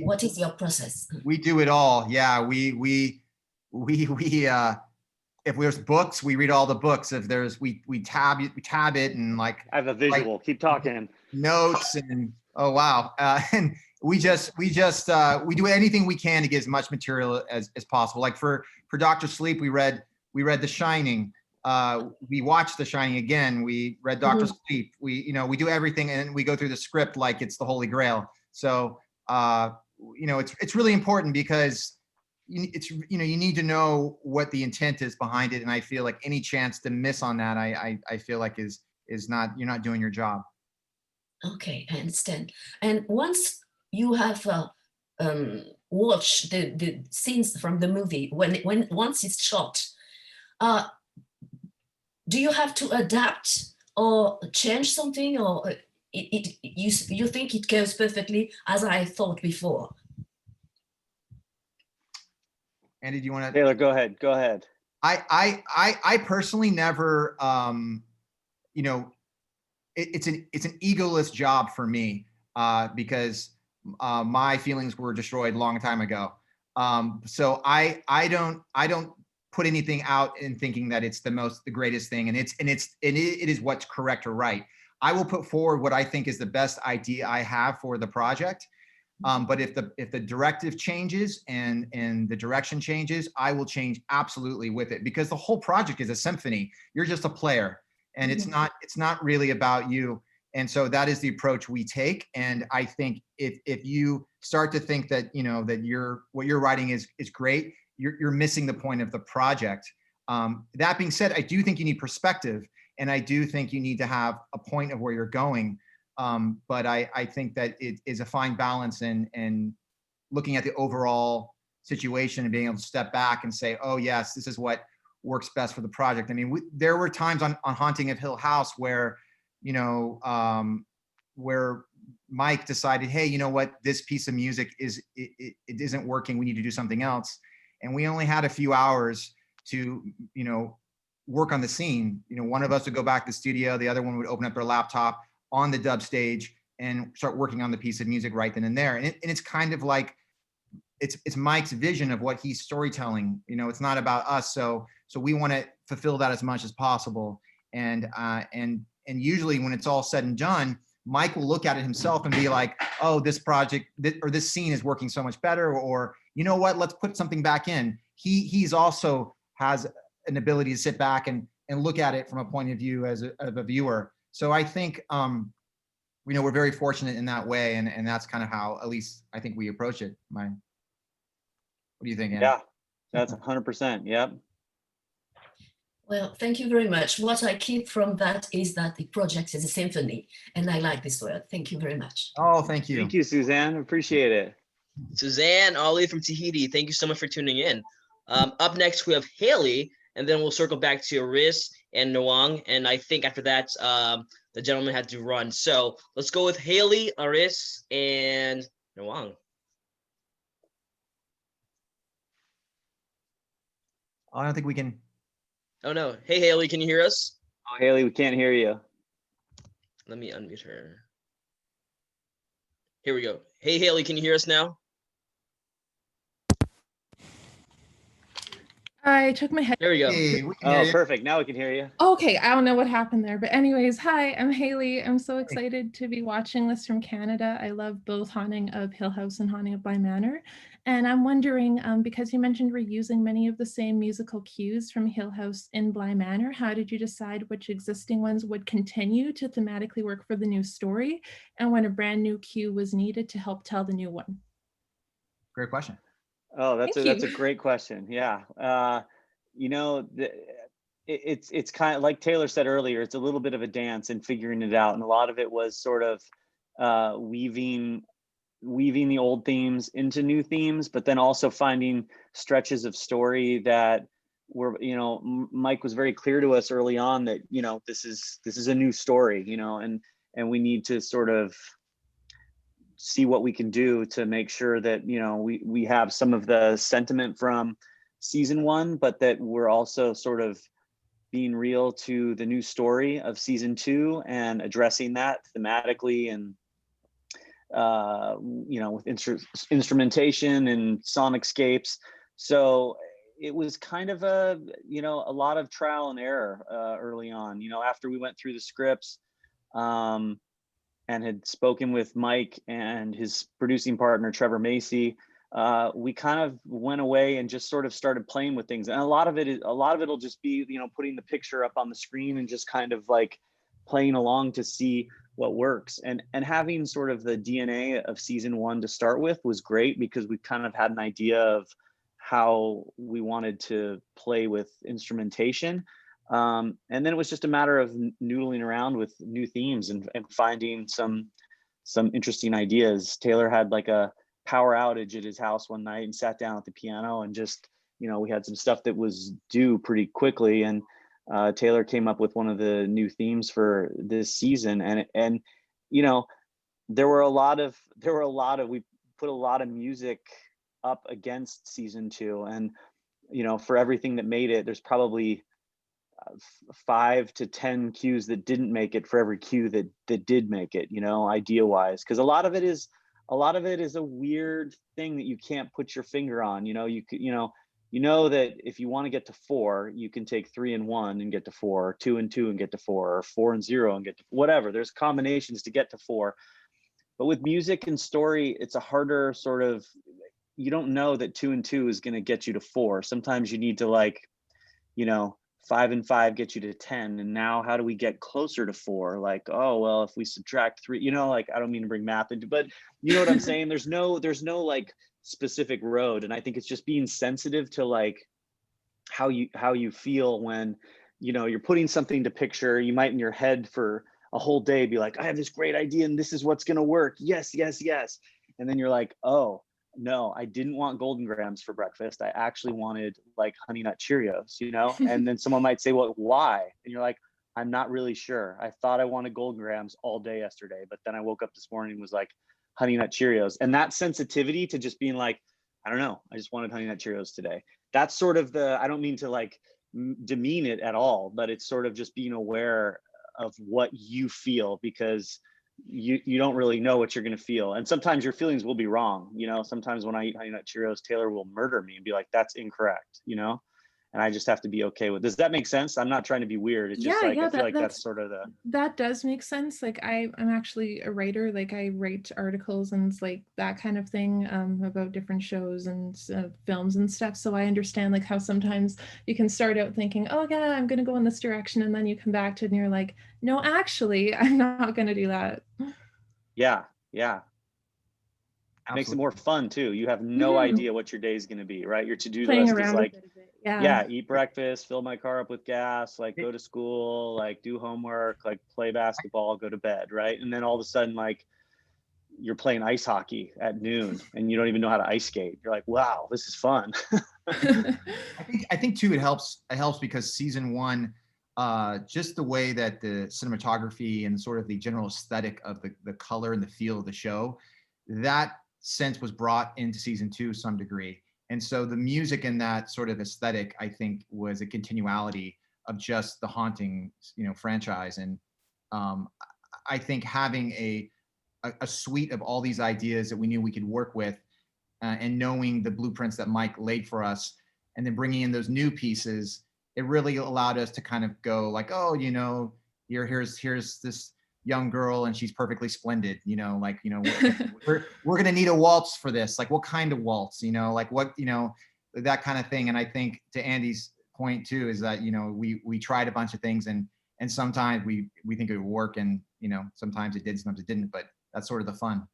What is your process? We do it all. Yeah, we if there's books, we read all the books. If there's, we tab it and like. I have a visual. Keep talking. Notes and oh wow, and we do anything we can to get as much material as possible. Like for Dr. Sleep, we read The Shining. We watched The Shining again. We read Dr. Sleep. We do everything, and we go through the script like it's the Holy Grail. So it's really important because you need to know what the intent is behind it. And I feel like any chance to miss on that, I feel like is not, you're not doing your job. Okay, I understand. And once you have watched the scenes from the movie, once it's shot, do you have to adapt or change something, or you think it goes perfectly as I thought before? Andy, do you want to? Taylor, go ahead. Go ahead. I personally never, it's an egoless job for me because my feelings were destroyed a long time ago. So I don't put anything out in thinking that it's the greatest thing, and it is what's correct or right. I will put forward what I think is the best idea I have for the project. But if the directive changes and the direction changes, I will change absolutely with it, because the whole project is a symphony. You're just a player, and it's not really about you. And so that is the approach we take. And I think if you start to think that that what you're writing is great, you're missing the point of the project. That being said, I do think you need perspective, and I do think you need to have a point of where you're going. But I think that it is a fine balance in looking at the overall situation and being able to step back and say, oh yes, this is what works best for the project. I mean, there were times on Haunting of Hill House where, where Mike decided, hey, you know what, this piece of music it isn't working. We need to do something else. And we only had a few hours to, work on the scene. One of us would go back to the studio. The other one would open up their laptop on the dub stage and start working on the piece of music right then and there. And it's kind of like, it's Mike's vision of what he's storytelling. It's not about us. So we want to fulfill that as much as possible. And usually when it's all said and done, Mike will look at it himself and be like, oh, this project or this scene is working so much better, or you know what, let's put something back in. He's also has an ability to sit back and look at it from a point of view of a viewer. So I think, we're very fortunate in that way. And that's kind of how, at least I think we approach it. What do you think, Andy? Yeah, that's 100%. Yep. Well, thank you very much. What I keep from that is that the project is a symphony, and I like this word. Thank you very much. Oh, thank you. Thank you, Suzanne. Appreciate it. Suzanne, all the way from Tahiti, thank you so much for tuning in. Up next, we have Haley, and then we'll circle back to Riz and Nwang. And I think after that, the gentleman had to run. So let's go with Haley, Riz, and Nwang. I don't think we can. Oh no. Hey, Haley, can you hear us? Oh, Haley, we can't hear you. Let me unmute her. Here we go. Hey, Haley, can you hear us now? I took my head. There we go. Hey, we can hear you. Perfect. Now we can hear you. Okay, I don't know what happened there, but anyways, hi, I'm Haley. I'm so excited to be watching this from Canada. I love both Haunting of Hill House and Haunting of Bly Manor. And I'm wondering, because you mentioned we're using many of the same musical cues from Hill House in Bly Manor, how did you decide which existing ones would continue to thematically work for the new story, and when a brand new cue was needed to help tell the new one? Great question. Oh, that's Thank a you. great question. Yeah. It's kind of like Taylor said earlier, it's a little bit of a dance and figuring it out. And a lot of it was sort of weaving the old themes into new themes, but then also finding stretches of story that were, Mike was very clear to us early on that, this is a new story, and we need to sort of see what we can do to make sure that, we have some of the sentiment from season 1, but that we're also sort of being real to the new story of season 2 and addressing that thematically and, with instrumentation and sonicscapes. So it was kind of a, you know, a lot of trial and error early on, you know, after we went through the scripts and had spoken with Mike and his producing partner, Trevor Macy. We kind of went away and just sort of started playing with things. And a lot of it'll just be, you know, putting the picture up on the screen and just kind of like playing along to see what works. And having sort of the DNA of season 1 to start with was great, because we kind of had an idea of how we wanted to play with instrumentation. And then it was just a matter of noodling around with new themes and finding some interesting ideas. Taylor had like a power outage at his house one night and sat down at the piano and just, you know, we had some stuff that was due pretty quickly, and Taylor came up with one of the new themes for this season. And you know, we put a lot of music up against season 2, and you know, for everything that made it, there's probably 5 to 10 cues that didn't make it for every cue that did make it, you know, idea wise, because a lot of it is a weird thing that you can't put your finger on. You know, you know that if you want to get to 4, you can take 3 and 1 and get to 4, or 2 and 2 and get to 4, or 4 and 0 and get to whatever. There's combinations to get to 4. But with music and story, it's a harder sort of, you don't know that 2 and 2 is going to get you to 4. Sometimes you need to, like, you know, 5 and 5 get you to 10. And now how do we get closer to 4? Like, oh, well, if we subtract 3, you know, like, I don't mean to bring math into, but you know what I'm saying? There's no like specific road. And I think it's just being sensitive to like how you feel when, you know, you're putting something to picture. You might in your head for a whole day be like, I have this great idea and this is what's going to work. Yes, yes, yes. And then you're like, oh, no, I didn't want Golden Grams for breakfast. I actually wanted like Honey Nut Cheerios, you know? And then someone might say, well, why? And you're like, I'm not really sure. I thought I wanted Golden Grams all day yesterday, but then I woke up this morning and was like, Honey Nut Cheerios. And that sensitivity to just being like, I don't know, I just wanted Honey Nut Cheerios today. That's sort of I don't mean to like demean it at all, but it's sort of just being aware of what you feel, because you don't really know what you're going to feel. And sometimes your feelings will be wrong. You know, sometimes when I eat Honey Nut Cheerios, Taylor will murder me and be like, that's incorrect, you know? And I just have to be okay with. Does that make sense? I'm not trying to be weird. It's just I feel like that's sort of that does make sense. Like I'm actually a writer. Like I write articles and like that kind of thing about different shows and films and stuff. So I understand like how sometimes you can start out thinking, oh yeah, I'm gonna go in this direction, and then you come back to it and you're like, no, actually, I'm not gonna do that. Yeah. It makes it more fun too. You have no idea what your day is going to be, right? Your to-do list is like, eat breakfast, fill my car up with gas, like go to school, like do homework, like play basketball, go to bed, right? And then all of a sudden, like you're playing ice hockey at noon and you don't even know how to ice skate. You're like, wow, this is fun. I think too, it helps because season 1, just the way that the cinematography and sort of the general aesthetic of the color and the feel of the show, that sense was brought into season 2 to some degree. And so the music and that sort of aesthetic, I think, was a continuality of just the Haunting, you know, franchise. And I think having a suite of all these ideas that we knew we could work with, and knowing the blueprints that Mike laid for us, and then bringing in those new pieces, it really allowed us to kind of go like, oh, you know, here's this young girl and she's perfectly splendid, you know, like, you know, we're gonna need a waltz for this, like what kind of waltz, you know, like what, you know, that kind of thing. And I think to Andy's point too is that, you know, we tried a bunch of things and sometimes we think it would work, and you know, sometimes it did, sometimes it didn't, but that's sort of the fun.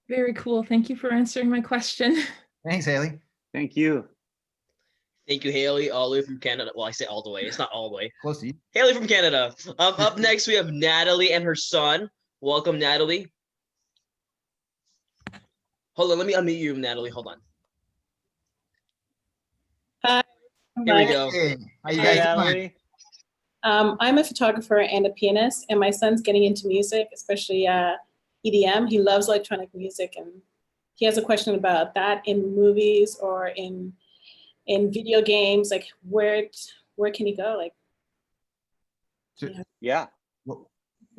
Very cool. Thank you for answering my question. Thanks, Haley. Thank you. Thank you, Haley, all the way from Canada. Well, I say all the way. It's not all the way. Close to you. Haley from Canada. Up next, we have Natalie and her son. Welcome, Natalie. Hold on. Let me unmute you, Natalie. Hold on. Hi. Here we go. Hey, how you guys doing? I'm a photographer and a pianist, and my son's getting into music, especially EDM. He loves electronic music, and he has a question about that in movies or in video games. Like where can he go? Like, yeah.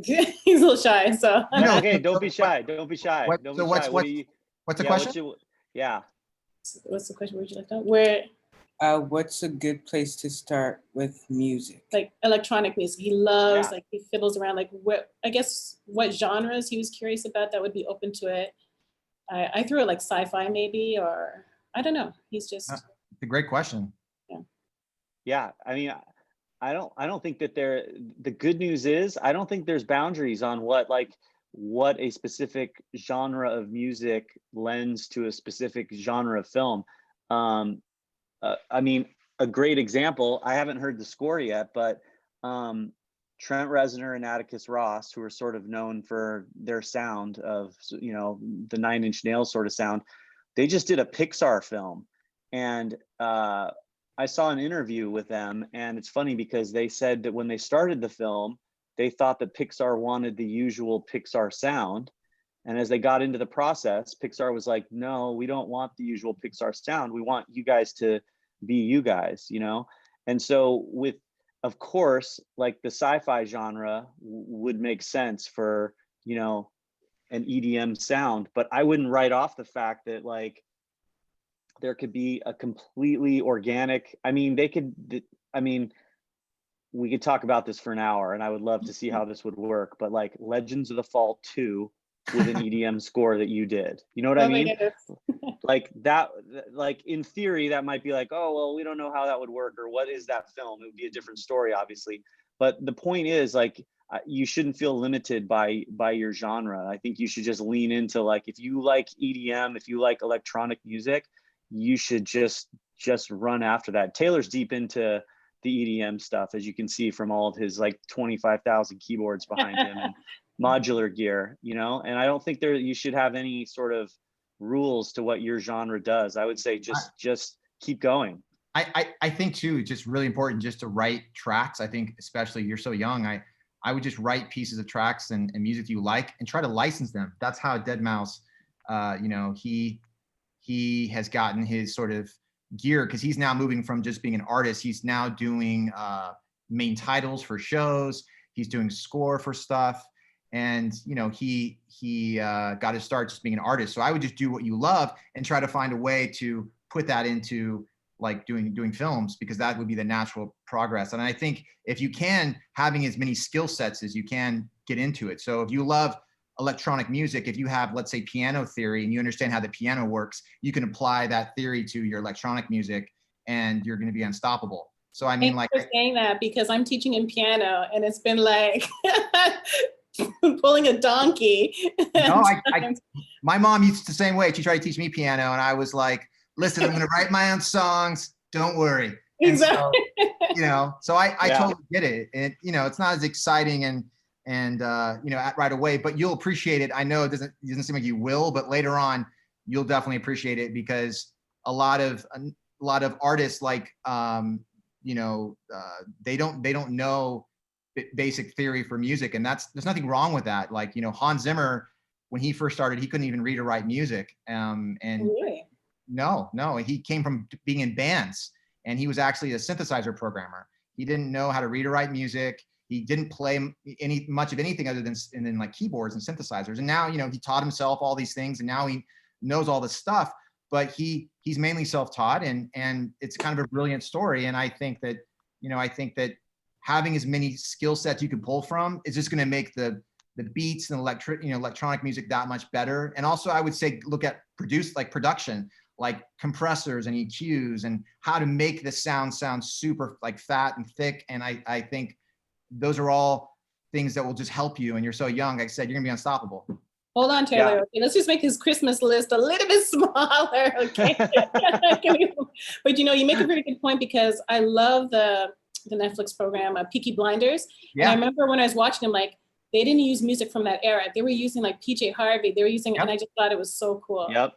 He's a little shy, so. No, okay, don't be shy. Don't be shy. What's the question? Yeah. what's the question? Where'd you left out? Where, What's a good place to start with music? like electronic music. He loves, Yeah. like he fiddles around, like what, I guess what genres he was curious about that would be open to it. I threw it like sci-fi maybe, or I don't know. He's just, It's a great question. Yeah, I mean, I don't think that the good news is I don't think there's boundaries on what a specific genre of music lends to a specific genre of film. I mean, a great example, I haven't heard the score yet, but Trent Reznor and Atticus Ross, who are sort of known for their sound of, you know, the Nine Inch Nails sort of sound, they just did a Pixar film. And I saw an interview with them, and it's funny because they said that when they started the film, they thought that Pixar wanted the usual Pixar sound. And as they got into the process, Pixar was like, no, we don't want the usual Pixar sound. We want you guys to be you guys, you know? And so with, of course, like the sci-fi genre would make sense for, you know, an EDM sound, but I wouldn't write off the fact that like there could be a completely organic, I mean, we could talk about this for an hour and I would love to see how this would work, but like Legends of the Fall 2 with an EDM score that you did, you know what I mean? Like that, like in theory, that might be like, oh, well, we don't know how that would work, or what is that film? It would be a different story, obviously. But the point is, like, you shouldn't feel limited by your genre. I think you should just lean into, like, if you like EDM, if you like electronic music, you should just run after that. Taylor's deep into the EDM stuff, as you can see from all of his like 25,000 keyboards behind him and modular gear, you know. And I don't think you should have any sort of rules to what your genre does. I would say just keep going. I think too, it's just really important just to write tracks. I think especially you're so young, I would just write pieces of tracks and music you like and try to license them. That's how Deadmau5, you know, he has gotten his sort of gear, because he's now moving from just being an artist. He's now doing main titles for shows. He's doing score for stuff. And, you know, he got his start just being an artist. So I would just do what you love and try to find a way to put that into like doing films, because that would be the natural progress. And I think if you can, having as many skill sets as you can, get into it. So if you love electronic music, if you have, let's say, piano theory and you understand how the piano works, you can apply that theory to your electronic music and you're going to be unstoppable. So I mean, Thanks for saying that, because I'm teaching in piano and it's been like pulling a donkey. No, my mom used the same way. She tried to teach me piano and I was like, listen, I'm going to write my own songs. Don't worry. Exactly. So, you know, so I totally get it. And, you know, it's not as exciting and you know, right away, but you'll appreciate it. I know it doesn't seem like you will, but later on you'll definitely appreciate it, because a lot of artists, like, you know, they don't know basic theory for music, and there's nothing wrong with that. Like, you know, Hans Zimmer, when he first started, he couldn't even read or write music. And really? No, he came from being in bands, and he was actually a synthesizer programmer. He didn't know how to read or write music. He didn't play much of anything other than like keyboards and synthesizers. And now, you know, he taught himself all these things, and now he knows all this stuff. But he's mainly self-taught, and it's kind of a brilliant story. And I think that, you know, having as many skill sets you can pull from is just going to make the beats and electronic music that much better. And also, I would say look at production, like compressors and EQs, and how to make the sound super like fat and thick. And I think those are all things that will just help you. And you're so young, like I said, you're gonna be unstoppable. Hold on, Taylor. Yeah. Okay, let's just make his Christmas list a little bit smaller, okay? But you know, you make a very good point, because I love the Netflix program, Peaky Blinders. Yeah. And I remember when I was watching them, like, they didn't use music from that era. They were using like PJ Harvey. They were using, and I just thought it was so cool. Yep.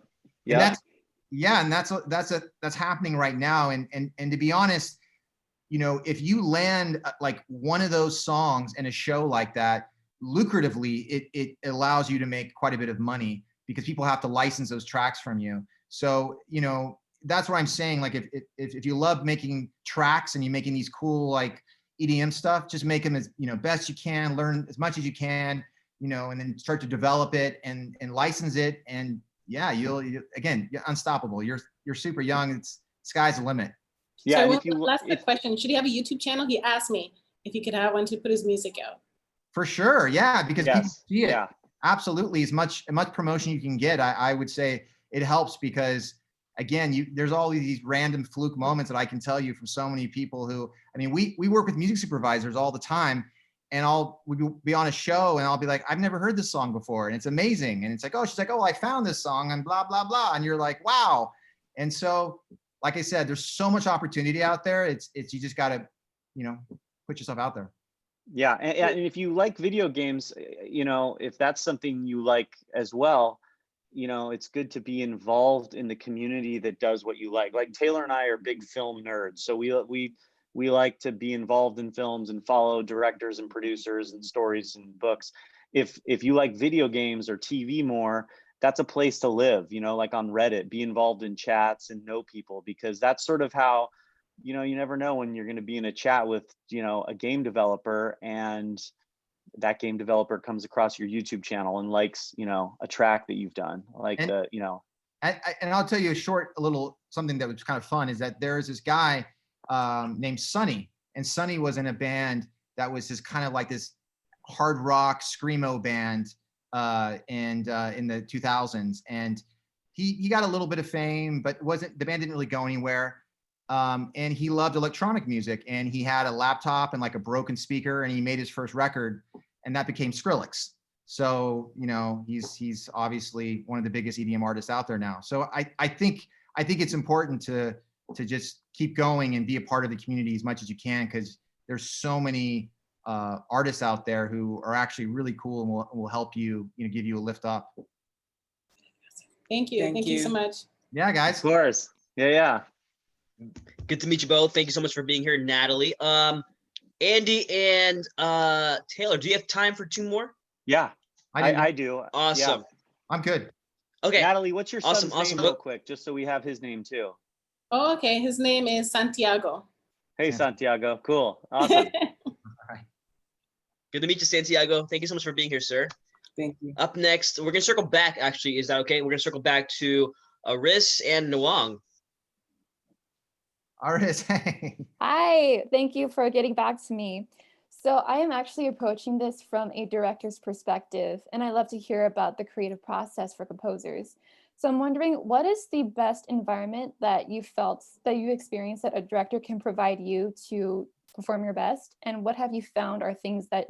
And that's happening right now. And to be honest, you know, if you land like one of those songs in a show like that, lucratively, it allows you to make quite a bit of money, because people have to license those tracks from you. So, you know, that's what I'm saying. Like, if you love making tracks and you're making these cool like EDM stuff, just make them as, you know, best you can, learn as much as you can, you know, and then start to develop it and license it. And yeah, you're unstoppable. You're you're super young, it's sky's the limit. Yeah, So and one if you last quick question: should he have a YouTube channel? He asked me if he could have one to put his music out. For sure, yeah, because people yes, see it. yeah, Absolutely, as much promotion you can get, I would say it helps because again, there's all these random fluke moments that I can tell you from so many people who, I mean, we work with music supervisors all the time, and we'll be on a show and I'll be like, I've never heard this song before, and it's amazing, and it's like, oh, she's like, oh, I found this song and blah blah blah, and you're like, wow. And so, like I said, there's so much opportunity out there. It's you just gotta, put yourself out there. yeah. And if you like video games, if that's something you like as well, it's good to be involved in the community that does what you like. Like Taylor and I are big film nerds, so we like to be involved in films and follow directors and producers and stories and books. If you like video games or TV more, that's a place to live, like on Reddit, be involved in chats and know people, because that's sort of how, you never know when you're going to be in a chat with, a game developer, and that game developer comes across your YouTube channel and likes, a track that you've done, like, And I'll tell you a little something that was kind of fun is that there's this guy named Sonny, and Sonny was in a band that was just kind of like this hard rock screamo band in the 2000s, and he got a little bit of fame, but the band didn't really go anywhere. And he loved electronic music, and he had a laptop and like a broken speaker, and he made his first record, and that became Skrillex. So, he's obviously one of the biggest EDM artists out there now. So I think it's important to just keep going and be a part of the community as much as you can, because there's so many artists out there who are actually really cool and will help you, give you a lift up. Thank you. Thank you so much. Yeah, guys. Of course. Yeah. Good to meet you both. Thank you so much for being here, Natalie. Andy and Taylor, do you have time for 2 more? Yeah, I do. Awesome. Yeah. I'm good. Okay. Natalie, what's your son's Awesome. name real quick, just so we have his name too? Oh, okay. His name is Santiago. Hey, Santiago. Cool. Awesome. Good to meet you, Santiago. Thank you so much for being here, sir. Thank you. Up next, we're going to circle back, actually. Is that okay? We're going to circle back to Aris and Nwang. Aris, hey. Hi, thank you for getting back to me. So I am actually approaching this from a director's perspective, and I love to hear about the creative process for composers. So I'm wondering, what is the best environment that you experienced that a director can provide you to perform your best? And what have you found are things that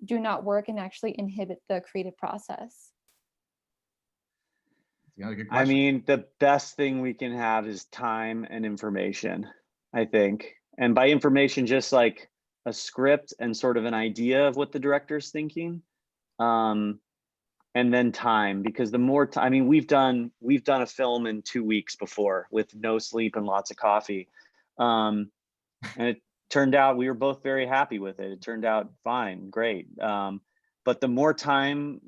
do not work and actually inhibit the creative process? I mean, the best thing we can have is time and information, I think. And by information, just like a script and sort of an idea of what the director's thinking. And then time, because the more time, I mean, we've done a film in 2 weeks before with no sleep and lots of coffee. And it turned out, we were both very happy with it. It turned out fine, great. But the more time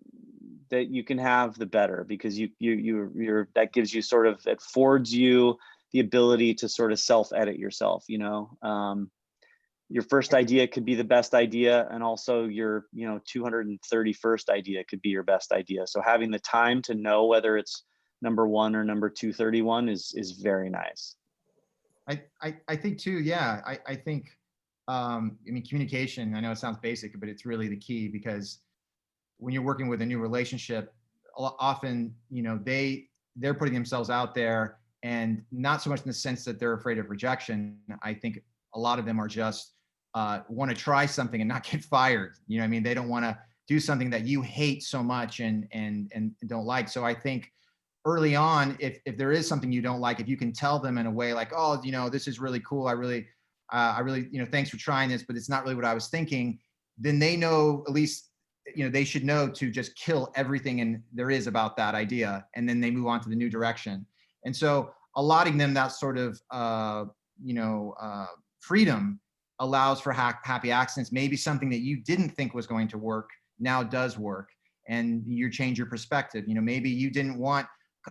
that you can have, the better, because you're that gives you sort of, it affords you the ability to sort of self-edit yourself, your first idea could be the best idea, and also your 231st idea could be your best idea. So having the time to know whether it's number 1 or number 231 is very nice. I think too, yeah. I think I mean, communication, I know it sounds basic, but it's really the key, because when you're working with a new relationship, often they're putting themselves out there, and not so much in the sense that they're afraid of rejection. I think a lot of them are just want to try something and not get fired. You know what I mean? They don't want to do something that you hate so much and don't like. So I think early on, if there is something you don't like, if you can tell them in a way like, oh, this is really cool, I really thanks for trying this, but it's not really what I was thinking, then they know, at least they should know to just kill everything and there is about that idea, and then they move on to the new direction. And so allotting them that sort of freedom allows for happy accidents. Maybe something that you didn't think was going to work now does work, and you change your perspective. Maybe you didn't want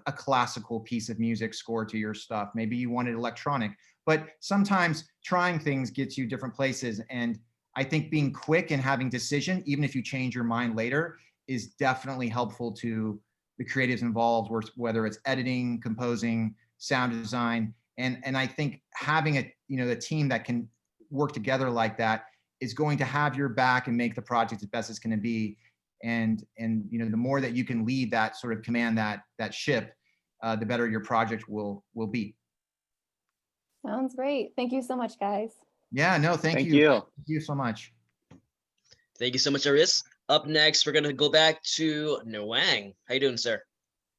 a classical piece of music scored to your stuff. Maybe you wanted electronic, but sometimes trying things gets you different places. And I think being quick and having decision, even if you change your mind later, is definitely helpful to the creatives involved, whether it's editing, composing, sound design. And I think having a team that can work together like that is going to have your back and make the project as best as can be. And the more that you can lead that sort of command that ship, the better your project will be. Sounds great. Thank you so much, guys. Yeah, no, thank you. Thank you so much. Thank you so much, Aris. Up next, we're gonna go back to Nwang. How you doing, sir?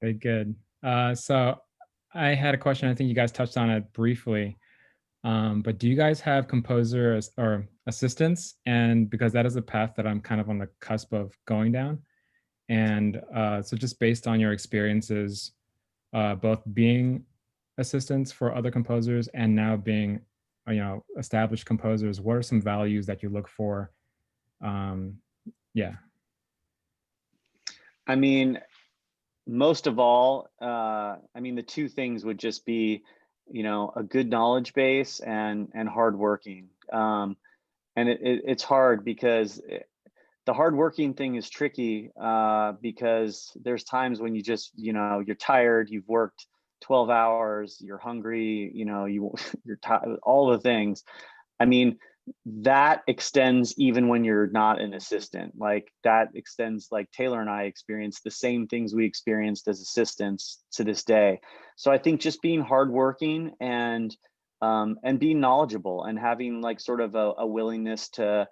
Very good. So I had a question. I think you guys touched on it briefly. But do you guys have composers or assistants? And because that is a path that I'm kind of on the cusp of going down. And so just based on your experiences, both being assistants for other composers and now being, established composers, what are some values that you look for? Yeah. I mean, most of all, the two things would just be, a good knowledge base and hardworking. And it's hard because the hardworking thing is tricky because there's times when you just, you're tired, you've worked 12 hours, you're hungry, you're tired, all the things. I mean, that extends even when you're not an assistant. Like that extends, like Taylor and I experienced the same things we experienced as assistants to this day. So I think just being hardworking and being knowledgeable and having like sort of a willingness to,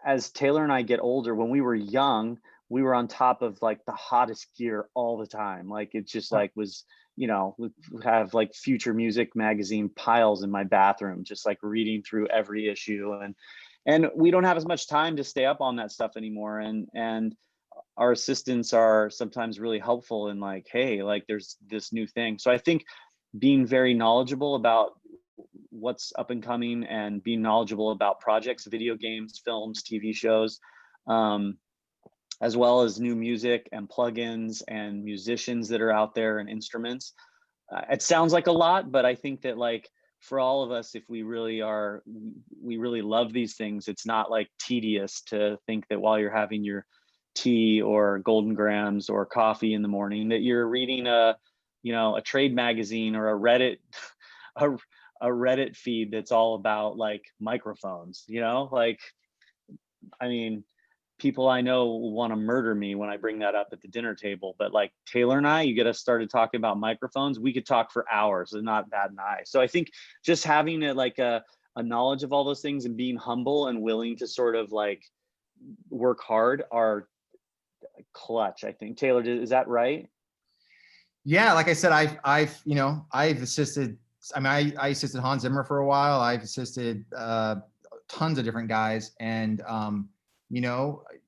as Taylor and I get older, when we were young, we were on top of like the hottest gear all the time. Like it just like was, we have like Future Music magazine piles in my bathroom, just like reading through every issue. And we don't have as much time to stay up on that stuff anymore. And our assistants are sometimes really helpful in like, hey, like there's this new thing. So I think being very knowledgeable about what's up and coming and being knowledgeable about projects, video games, films, TV shows, as well as new music and plugins and musicians that are out there and instruments. It sounds like a lot, but I think that like for all of us, if we really love these things, it's not like tedious to think that while you're having your tea or Golden Grams or coffee in the morning, that you're reading a trade magazine or a Reddit feed that's all about like microphones, people I know want to murder me when I bring that up at the dinner table, but like Taylor and I, you get us started talking about microphones, we could talk for hours and not bat an eye. So I think just having a knowledge of all those things and being humble and willing to sort of like work hard are clutch, I think. Taylor, is that right? Yeah, like I said, I've assisted. I assisted Hans Zimmer for a while. I've assisted tons of different guys, and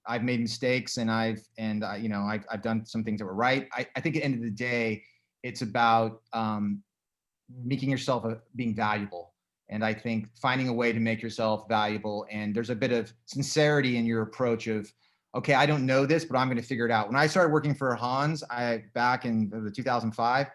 I've made mistakes, and I've done some things that were right. I think at the end of the day, it's about making yourself being valuable, and I think finding a way to make yourself valuable. And there's a bit of sincerity in your approach of, okay, I don't know this, but I'm going to figure it out. When I started working for Hans, back in 2005,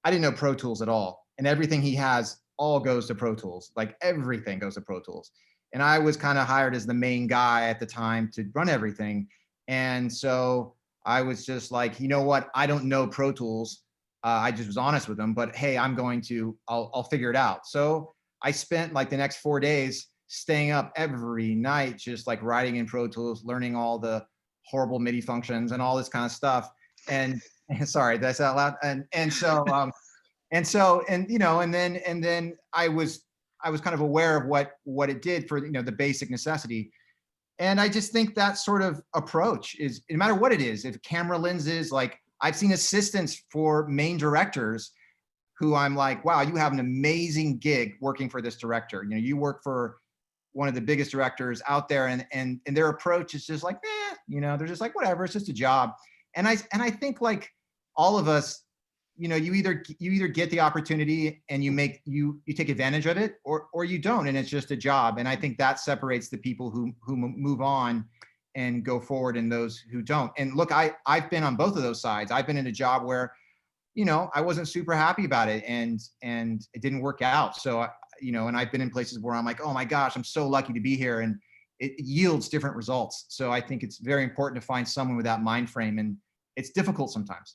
I didn't know Pro Tools at all. And everything he has all goes to Pro Tools. Like everything goes to Pro Tools. And I was kind of hired as the main guy at the time to run everything. And so I was just like, you know what? I don't know Pro Tools. I just was honest with them, but hey, I'll figure it out. So I spent like the next 4 days staying up every night, just like writing in Pro Tools, learning all the horrible MIDI functions and all this kind of stuff. And sorry, did I say that out loud? And then I was kind of aware of what it did for the basic necessity. And I just think that sort of approach is, no matter what it is, if camera lenses, like I've seen assistants for main directors who I'm like, wow, you have an amazing gig working for this director. You work for one of the biggest directors out there, and their approach is just like, they're just like, whatever, it's just a job. And I think like all of us, you either get the opportunity and you take advantage of it, or you don't, and it's just a job. And I think that separates the people who move on and go forward and those who don't. And look, I've been on both of those sides. I've been in a job where, I wasn't super happy about it, and it didn't work out. So, and I've been in places where I'm like, oh my gosh, I'm so lucky to be here, and it yields different results. So I think it's very important to find someone with that mind frame, and it's difficult sometimes.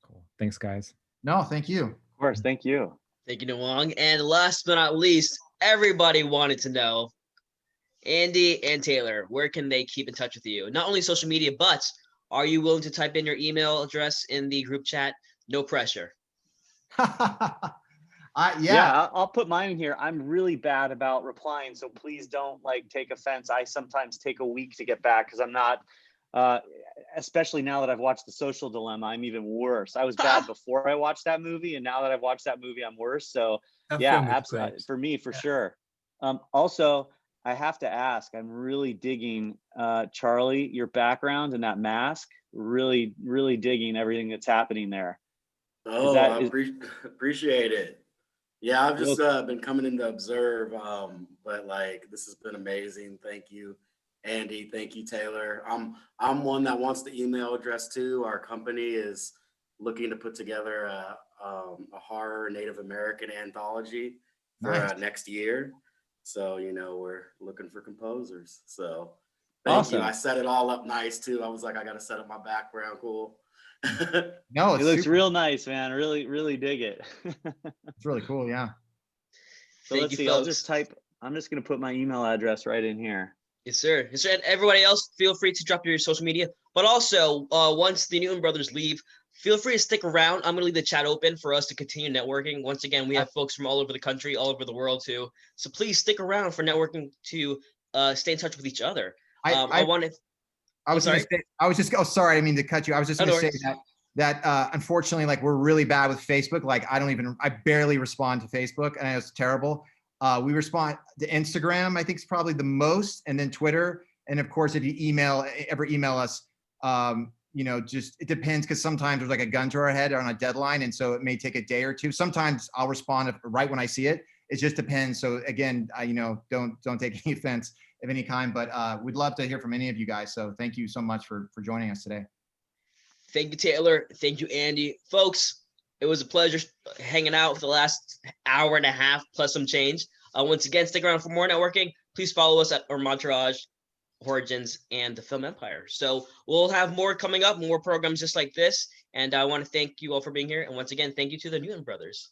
Cool. thanks, guys. No, thank you. Of course, thank you. Thank you, Nwang. And last but not least, everybody wanted to know, Andy and Taylor, where can they keep in touch with you? Not only social media, but are you willing to type in your email address in the group chat? No pressure. Yeah, I'll put mine in here. I'm really bad about replying, so please don't like take offense. I sometimes take a week to get back because I'm not, especially now that I've watched The Social Dilemma, I'm even worse. I was bad before I watched that movie, and now that I've watched that movie, I'm worse. So yeah, absolutely, for me, for sure. Also, I have to ask, I'm really digging, Charlie, your background and that mask. Really, really digging everything that's happening there. Oh, I appreciate it. Yeah, I've just been coming in to observe, but like this has been amazing. Thank you, Andy. Thank you, Taylor. I'm one that wants the email address too. Our company is looking to put together a horror Native American anthology for next year. So we're looking for composers. So thank you. I set it all up nice too. I was like, I got to set up my background cool. No, it looks real nice, man. Really, really dig it. It's really cool. Yeah. So let's see. I'll just type. I'm just gonna put my email address right in here. Yes, sir. Yes, sir. And everybody else, feel free to drop your social media. But also, once the Newton brothers leave, feel free to stick around. I'm gonna leave the chat open for us to continue networking. Once again, we have folks from all over the country, all over the world too. So please stick around for networking to stay in touch with each other. I was sorry. Oh, sorry. I didn't mean to cut you. I was just going to say that unfortunately, like we're really bad with Facebook. Like I barely respond to Facebook, and it's terrible. We respond to Instagram. I think it's probably the most, and then Twitter. And of course, if you ever email us, just it depends because sometimes there's like a gun to our head on a deadline, and so it may take a day or two. Sometimes I'll respond right when I see it. It just depends. So again, don't take any offense of any kind, but we'd love to hear from any of you guys. So thank you so much for joining us today. Thank you, Taylor. Thank you, Andy. Folks, it was a pleasure hanging out for the last hour and a half plus some change. Once again, stick around for more networking. Please follow us at Ermantourage, HorrOrigins, and the Film Empire. So we'll have more coming up, more programs just like this. And I want to thank you all for being here. And once again, thank you to the Newton brothers.